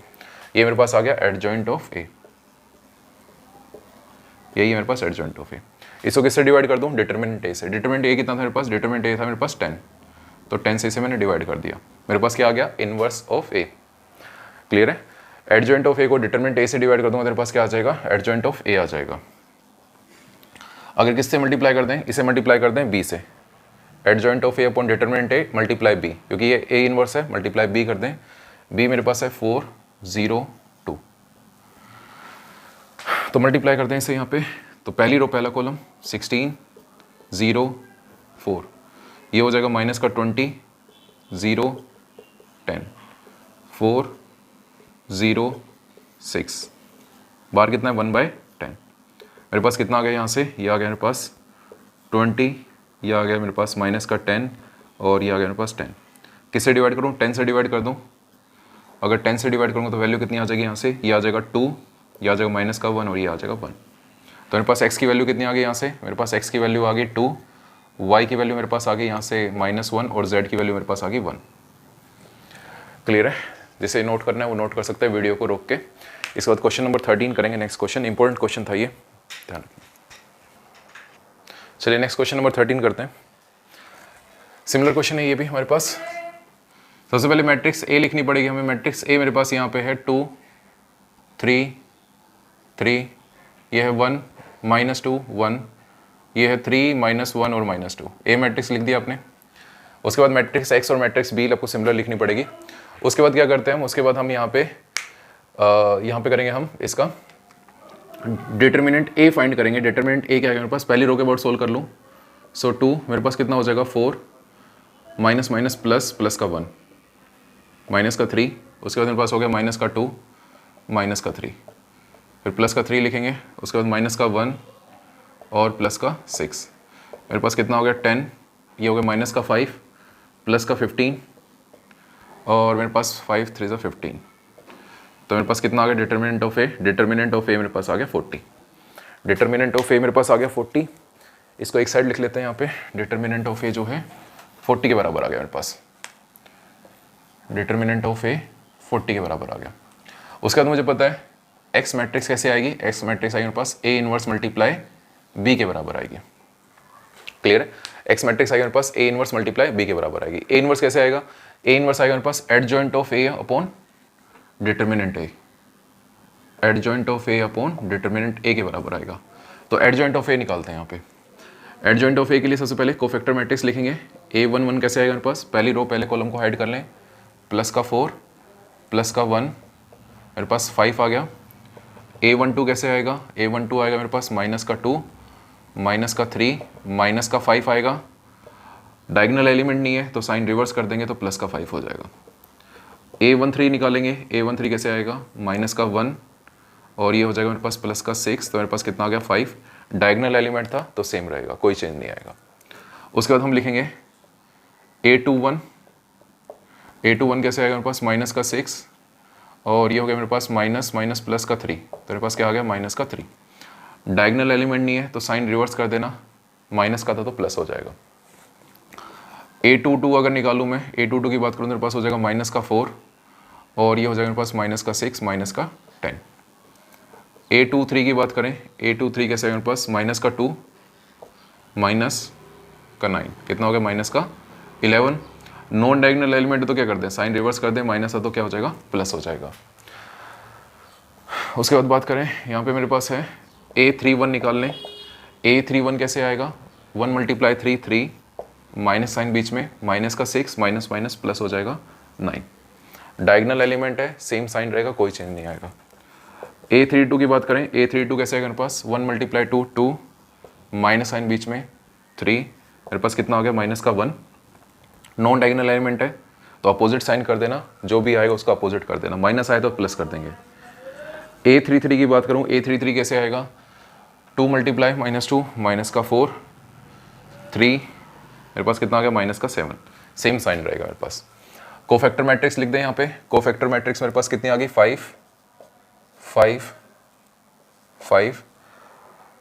ये मेरे पास आ गया एडजॉइंट ऑफ ए। यही मेरे पास एडजॉइंट ऑफ ए। इसको किससे डिवाइड कर दूं, डिटरमिनेंट ए से। डिटरमिनेंट ए कितना था मेरे पास, डिटरमिनेंट ए था मेरे पास 10, तो 10 से इसे मैंने डिवाइड कर दिया, मेरे पास क्या आ गया इनवर्स ऑफ ए। क्लियर है। एडजॉइंट ऑफ ए को डिटरमिनेंट ए से डिवाइड कर दूंगा, मेरे पास क्या आ जाएगा, एडजॉइंट ऑफ ए आ जाएगा। अगर किससे मल्टीप्लाई कर दें, इसे मल्टीप्लाई कर दें बी से, adjoint of A upon determinant A multiply B, क्योंकि ये ए इनवर्स है, मल्टीप्लाई बी कर दें। बी मेरे पास है 4 0 2, तो मल्टीप्लाई कर दें इसे यहाँ पे। तो पहली रो पहला कॉलम 16 0 4, ये हो जाएगा माइनस का 20 0 10 4 0 6, बार कितना है 1/10, मेरे पास कितना आ गया यहाँ से, ये आ गया मेरे पास 20, ये आ गया मेरे पास माइनस का 10, और ये आ गया मेरे पास 10। किससे डिवाइड करूँ, 10 से डिवाइड कर दूँ। अगर 10 से डिवाइड करूँगा तो वैल्यू कितनी आ जाएगी यहाँ से, ये आ जाएगा 2, ये आ जाएगा माइनस का 1, और ये आ जाएगा 1। तो मेरे पास x की वैल्यू कितनी आ गई यहाँ से, मेरे पास x की वैल्यू आ गई 2, y की वैल्यू मेरे पास आ गई यहाँ से -1, और z की वैल्यू मेरे पास आ गई 1। क्लियर है। जिसे नोट करना है वो नोट कर सकते हैं वीडियो को रोक के। इसके बाद क्वेश्चन नंबर 13 करेंगे। नेक्स्ट क्वेश्चन इंपॉर्टेंट क्वेश्चन था ये, ध्यान रखिए। चलिए नेक्स्ट क्वेश्चन नंबर 13 करते हैं। सिमिलर क्वेश्चन है ये भी हमारे पास। सबसे पहले मैट्रिक्स ए लिखनी पड़ेगी हमें। मैट्रिक्स ए मेरे पास यहाँ पे है 2 3 3, ये है 1 -2 1, ये है 3 -1 और -2। ए मैट्रिक्स लिख दिया आपने। उसके बाद मैट्रिक्स एक्स और मैट्रिक्स बी आपको सिमिलर लिखनी पड़ेगी। उसके बाद क्या करते हैं हम, उसके बाद हम यहाँ पे करेंगे हम इसका डिटर्मिनेंट ए फाइंड करेंगे। डिटर्मिनेंट ए क्या है मेरे पास, पहली रो के वर्ड सोल्व कर लूँ। सो 2 मेरे पास कितना हो जाएगा 4 माइनस माइनस प्लस, प्लस का 1 माइनस का 3, उसके बाद मेरे पास हो गया माइनस का 2 माइनस का 3, फिर प्लस का 3 लिखेंगे, उसके बाद माइनस का 1 और प्लस का 6। मेरे पास कितना हो गया 10, ये हो गया माइनस का 5 प्लस का 15 और मेरे पास 5 3 15। तो मेरे पास कितना आ गया determinant of A, determinant of A मेरे पास आ गया 40। डिटर्मिनेंट ऑफ ए मेरे पास आ गया 40। इसको एक साइड लिख लेते हैं यहाँ पे। डिटर्मिनेंट ऑफ ए जो है 40 के बराबर आ गया मेरे पास। डिटर्मिनेंट ऑफ ए 40 के बराबर आ गया। उसके बाद मुझे पता है एक्स मैट्रिक्स कैसे आएगी। एक्स मैट्रिक्स आएगी मेरे पास ए इनवर्स मल्टीप्लाई बी के बराबर आएगी। क्लियर है। एक्स मैट्रिक्स आएगी मेरे पास ए इनवर्स मल्टीप्लाई बी के बराबर आएगी। ए इनवर्स कैसे आएगा, ए इनवर्स आएगा मेरे पास adjoint of A upon determinant A. Adjoint of A upon determinant A के बराबर आएगा। तो एडजॉइंट ऑफ ए निकालते हैं यहाँ पे। एडजॉइंट ऑफ ए के लिए सबसे पहले कोफैक्टर मैट्रिक्स लिखेंगे। A11 कैसे आएगा मेरे पास, पहली रो पहले कॉलम को हाइड कर लें, प्लस का 4 प्लस का 1 मेरे पास 5 आ गया। A12 कैसे आएगा, A12 आएगा मेरे पास माइनस का 2 माइनस का 3 माइनस का 5 आएगा। डायगोनल एलिमेंट नहीं है तो साइन रिवर्स कर देंगे तो प्लस का 5 हो जाएगा। A13 निकालेंगे। A13 कैसे आएगा, माइनस का 1 और ये हो जाएगा मेरे पास प्लस का 6, तो मेरे पास कितना आ गया 5। डायगोनल एलिमेंट था तो सेम रहेगा, कोई चेंज नहीं आएगा। उसके बाद हम लिखेंगे A21। A21 कैसे आएगा मेरे पास, माइनस का 6 और ये हो गया मेरे पास माइनस माइनस प्लस का 3, तो मेरे पास क्या आ गया माइनस का 3। डायगोनल एलिमेंट नहीं है तो साइन रिवर्स कर देना, माइनस का था तो प्लस हो जाएगा। A22 अगर निकालूँ मैं, A22 की बात करूँ तो मेरे पास हो जाएगा माइनस का 4 और ये हो जाएगा मेरे पास माइनस का 6 माइनस का 10। A23 की बात करें, A23 कैसे है मेरे पास, माइनस का 2 माइनस का 9, कितना हो गया माइनस का 11। नॉन डायगोनल एलिमेंट तो क्या करते हैं, साइन रिवर्स कर दें, माइनस है तो क्या हो जाएगा प्लस हो जाएगा। उसके बाद बात करें यहाँ पे मेरे पास है A31 निकाल लें। A31 कैसे आएगा, 1 × 3 3 माइनस साइन बीच में, माइनस का 6 माइनस माइनस प्लस हो जाएगा 9। डायगोनल एलिमेंट है, सेम साइन रहेगा, कोई चेंज नहीं आएगा। A32 की बात करें, A32 कैसे आएगा मेरे पास, 1 × 2 2 माइनस साइन बीच में 3, मेरे पास कितना हो गया माइनस का 1। नॉन डायगोनल एलिमेंट है तो अपोजिट साइन कर देना, जो भी आएगा उसका अपोजिट कर देना, माइनस आए तो प्लस कर देंगे। A33 की बात करूँ, A33 कैसे आएगा, 2 × -2 माइनस का 4 3, मेरे पास कितना आ गया माइनस का 7, सेम साइन रहेगा मेरे पास। कोफैक्टर मैट्रिक्स लिख दें यहाँ पे। कोफैक्टर मैट्रिक्स मेरे पास कितनी आ गई 5 5 5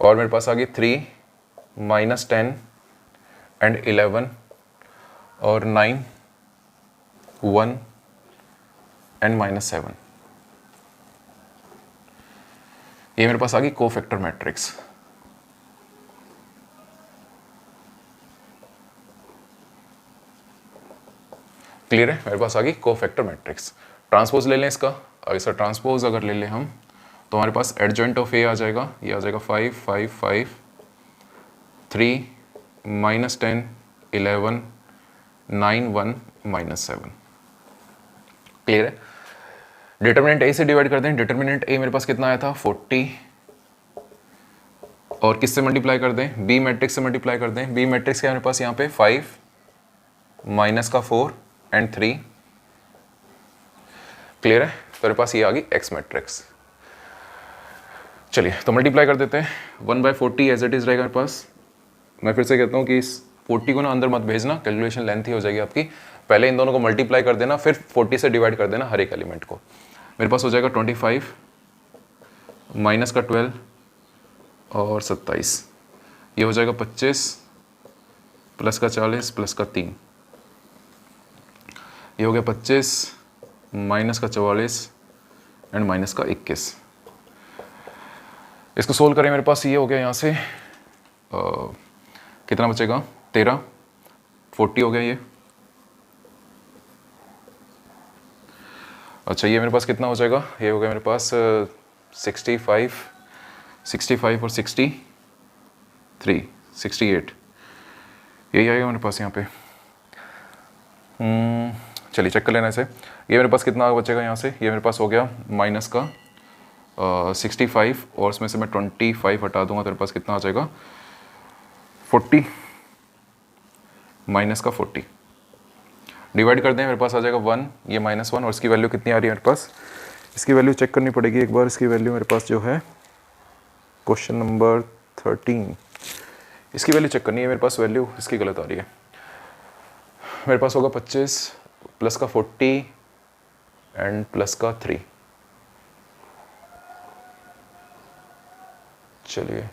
और मेरे पास आ गई 3 -10 एंड 11 और 9 1 एंड -7। ये मेरे पास आ गई कोफैक्टर मैट्रिक्स। क्लियर है, मेरे पास आ गई कोफैक्टर मैट्रिक्स। ट्रांसपोज ले लें इसका। अब इसका ट्रांसपोज अगर ले लें हम तो हमारे पास एडजॉइंट ऑफ ए आ जाएगा, ये आ जाएगा 5 5 5 3 -10 11 9 1 -7। क्लियर है। डिटर्मिनेंट ए से डिवाइड करते हैं। डिटर्मिनेंट ए मेरे पास कितना आया था 40 और किससे मल्टीप्लाई कर दें, बी मैट्रिक्स से मल्टीप्लाई कर दें। बी मैट्रिक्स क्या है मेरे पास यहाँ पे 5 माइनस का 4 एंड 3। क्लियर है, तो मेरे पास ये आ गई एक्स मैट्रिक्स। चलिए तो मल्टीप्लाई कर देते हैं। 1/40 एज इट इज रहेगा मेरे पास। मैं फिर से कहता हूँ कि इस 40 को ना अंदर मत भेजना, कैलकुलेशन लेंथी हो जाएगी आपकी। पहले इन दोनों को मल्टीप्लाई कर देना, फिर 40 से डिवाइड कर देना हर एक एलिमेंट को। मेरे पास हो जाएगा 25 माइनस का 12 और 27, ये हो जाएगा 25 प्लस का 40 प्लस का 3, ये हो गया 25 माइनस का 44 एंड माइनस का 21। इसको सोल्व करें, मेरे पास ये हो गया यहाँ से कितना बचेगा 13, 40 हो गया ये। अच्छा ये मेरे पास कितना हो जाएगा, ये हो गया मेरे पास 65 और 63 68, यही आएगा मेरे पास यहाँ पे। चलिए चेक कर लेना इसे। ये मेरे पास कितना बचेगा यहाँ से, ये मेरे पास हो गया माइनस का 65 और उसमें से मैं 25 हटा दूंगा तो मेरे पास कितना आ जाएगा 40 माइनस का 40। डिवाइड कर दें, मेरे पास आ जाएगा 1, ये -1 और इसकी वैल्यू कितनी आ रही है मेरे पास, इसकी वैल्यू चेक करनी पड़ेगी एक बार। इसकी वैल्यू मेरे पास जो है क्वेश्चन नंबर 13, इसकी वैल्यू चेक करनी है। मेरे पास वैल्यू इसकी गलत आ रही है। मेरे पास होगा 25 प्लस का 40 एंड प्लस का 3। चलिए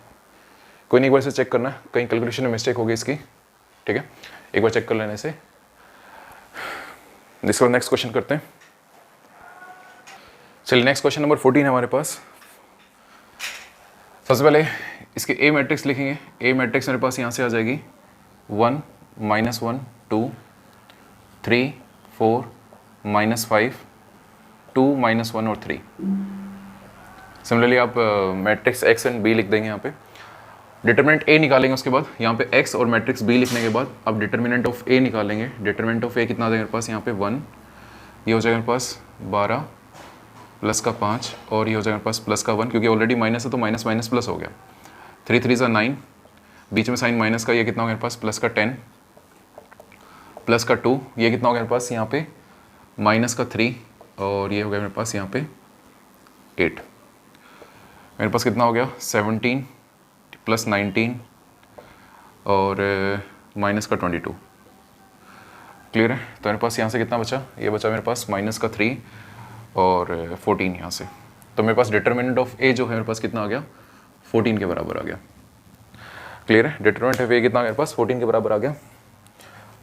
कोई नहीं, एक बार से चेक करना, कहीं कैलकुलेशन में मिस्टेक होगी इसकी, ठीक है, एक बार चेक कर लेने से। इसको नेक्स्ट क्वेश्चन करते हैं। चलिए नेक्स्ट क्वेश्चन नंबर 14 है हमारे पास। सबसे पहले इसके ए मैट्रिक्स लिखेंगे। ए मैट्रिक्स मेरे पास यहाँ से आ जाएगी 1 -1 2 3 4 -5 2 -1 और 3। सिमिलरली आप मैट्रिक्स एक्स एंड बी लिख देंगे यहाँ पे। डिटरमिनेंट ए निकालेंगे, उसके बाद यहाँ पे एक्स और मैट्रिक्स बी लिखने के बाद अब डिटरमिनेंट ऑफ ए निकालेंगे। डिटरमिनेंट ऑफ ए कितना आ जाएगा मेरे पास यहाँ पे 1, ये हो जाएगा मेरे पास 12 प्लस का 5 और ये हो जाएगा मेरे पास प्लस का 1, क्योंकि ऑलरेडी माइनस है तो माइनस माइनस प्लस हो गया। 3 3 ज़ा 9, बीच में साइन माइनस का, ये कितना हो गया मेरे पास प्लस का 10 प्लस का 2, ये कितना हो गया मेरे पास यहाँ पे माइनस का 3 और ये हो गया मेरे पास यहाँ पे 8। मेरे पास कितना हो गया 17 प्लस 19 और माइनस का 22। क्लियर है? तो मेरे पास यहाँ से कितना बचा, ये बचा मेरे पास माइनस का 3 और 14 यहाँ से। तो मेरे पास डिटरमिनेंट ऑफ ए जो है मेरे पास कितना आ गया 14 के बराबर आ गया। क्लियर है? डिटरमिनेंट ऑफ ए कितना मेरे पास 14 के बराबर आ गया।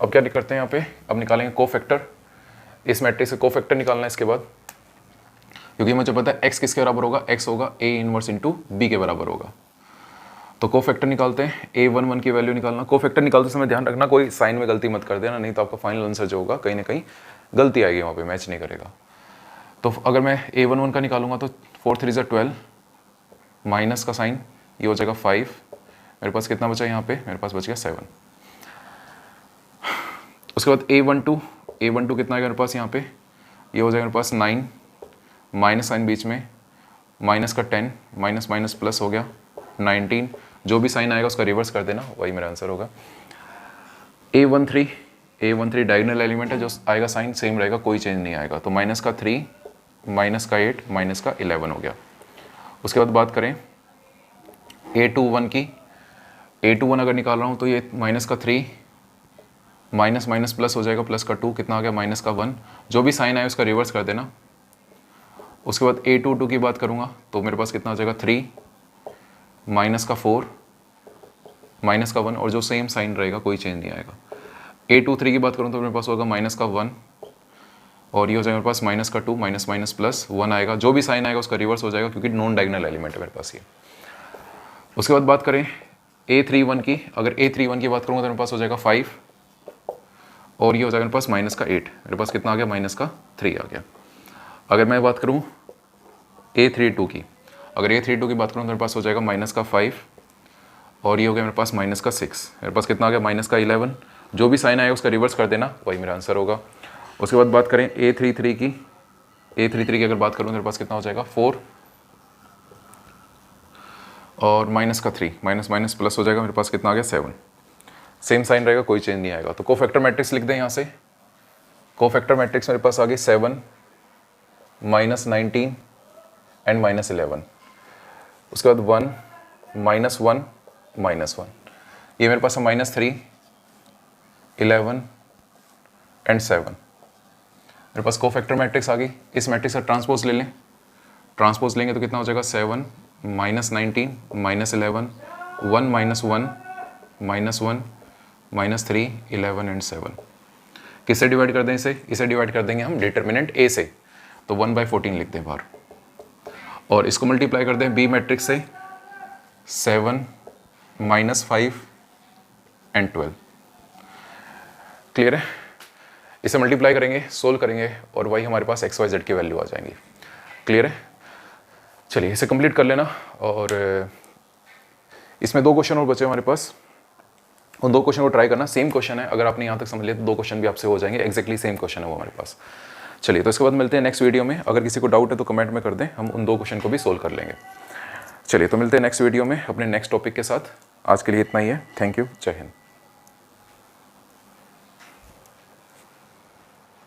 अब क्या करते हैं यहाँ पे, अब निकालेंगे कोफैक्टर। इस मैट्रिक्स से कोफैक्टर निकालना है इसके बाद, क्योंकि मुझे पता है एक्स किसके बराबर होगा, एक्स होगा ए इनवर्स इंटू बी के बराबर होगा। तो कोफैक्टर निकालते हैं। A11 की वैल्यू निकालना। कोफैक्टर निकालते समय ध्यान रखना कोई साइन में गलती मत कर देना, नहीं तो आपका फाइनल आंसर जो होगा कहीं ना कहीं गलती आएगी, वहाँ पे मैच नहीं करेगा। तो अगर मैं A11 का निकालूंगा तो 4 3 ज़ा 12 माइनस का साइन, ये हो जाएगा 5। मेरे पास कितना बचा यहाँ पे, मेरे पास बच गया 7। उसके बाद A12 कितना आएगा मेरे पास यहाँ पे, ये हो जाएगा मेरे पास 9, माइनस साइन बीच में, माइनस का 10, माइनस माइनस प्लस हो गया 19। जो भी साइन आएगा उसका रिवर्स कर देना, वही मेरा आंसर होगा। A13 डायगोनल एलिमेंट है, जो आएगा साइन सेम रहेगा, कोई चेंज नहीं आएगा। तो माइनस का 3, माइनस का 8, माइनस का 11 हो गया। उसके बाद बात करें A21 की। A21 अगर निकाल रहा हूँ तो ये माइनस का 3, माइनस माइनस प्लस हो जाएगा, प्लस का 2, कितना आ गया माइनस का 1। जो भी साइन आए उसका रिवर्स कर देना। उसके बाद A22 की बात करूँगा तो मेरे पास कितना आ जाएगा 3, माइनस का 4, माइनस का 1 और जो सेम साइन रहेगा, कोई चेंज नहीं आएगा। A23 की बात करूँ तो मेरे पास होगा माइनस का 1 और ये हो जाएगा मेरे पास माइनस का 2, माइनस माइनस प्लस 1 आएगा। जो भी साइन आएगा उसका रिवर्स हो जाएगा, क्योंकि नॉन डायगोनल एलिमेंट है मेरे पास ये। उसके बाद बात करें A31 की। अगर A31 की बात करूँगा तो मेरे पास हो जाएगा 5 और ये हो जाएगा मेरे पास माइनस का 8। मेरे पास कितना आ गया, माइनस का 3 आ गया। अगर मैं बात करूँ A32 की, अगर A32 की बात करूँ तो मेरे पास हो जाएगा माइनस का 5 और ये हो गया मेरे पास माइनस का 6। मेरे पास कितना आ गया, माइनस का 11। जो भी साइन आएगा उसका रिवर्स कर देना, वही मेरा आंसर होगा। उसके बाद बात करें A33 की। A33 की अगर बात करूँ तो मेरे पास कितना हो जाएगा 4 और माइनस का 3, माइनस माइनस प्लस हो जाएगा, मेरे पास कितना आ गया 7। सेम साइन रहेगा, कोई चेंज नहीं आएगा। तो कोफैक्टर मैट्रिक्स लिख दें यहाँ से। कोफैक्टर मैट्रिक्स मेरे पास आ गई 7, माइनस 19 एंड माइनस 11। उसके बाद 1, माइनस 1, माइनस 1। ये मेरे पास है माइनस 3, 11 एंड 7। मेरे पास कोफैक्टर मैट्रिक्स आ गई। इस मैट्रिक्स का ट्रांसपोज ले लें। ट्रांसपोज लेंगे तो कितना हो जाएगा 7, minus 19, minus 11, 1 minus 1, minus 1, minus 3, 11 and 7। किससे डिवाइड कर दें इसे? इसे डिवाइड कर देंगे हम डिटरमिनेंट ए से। तो 1/14 लिख दें बाहर। और इसको मल्टीप्लाई कर दें बी मैट्रिक्स से 7 -5 एंड 12। क्लियर है? इसे मल्टीप्लाई करेंगे, सोल्व करेंगे और वही हमारे पास एक्स वाई जेड की वैल्यू आ जाएंगी। क्लियर है? चलिए इसे कंप्लीट कर लेना। और इसमें 2 क्वेश्चन और बचे हमारे पास, उन 2 क्वेश्चन को ट्राई करना। सेम क्वेश्चन है, अगर आपने यहाँ तक समझ लिया तो 2 क्वेश्चन भी आपसे हो जाएंगे, एक्जैक्टली सेम क्वेश्चन है वो हमारे पास। चलिए तो इसके बाद मिलते हैं नेक्स्ट वीडियो में। अगर किसी को डाउट है तो कमेंट में कर दें, हम उन 2 क्वेश्चन को भी सोल्व कर लेंगे। चलिए तो मिलते हैं नेक्स्ट वीडियो में अपने नेक्स्ट टॉपिक के साथ। आज के लिए इतना ही है। थैंक यू, जय हिंद।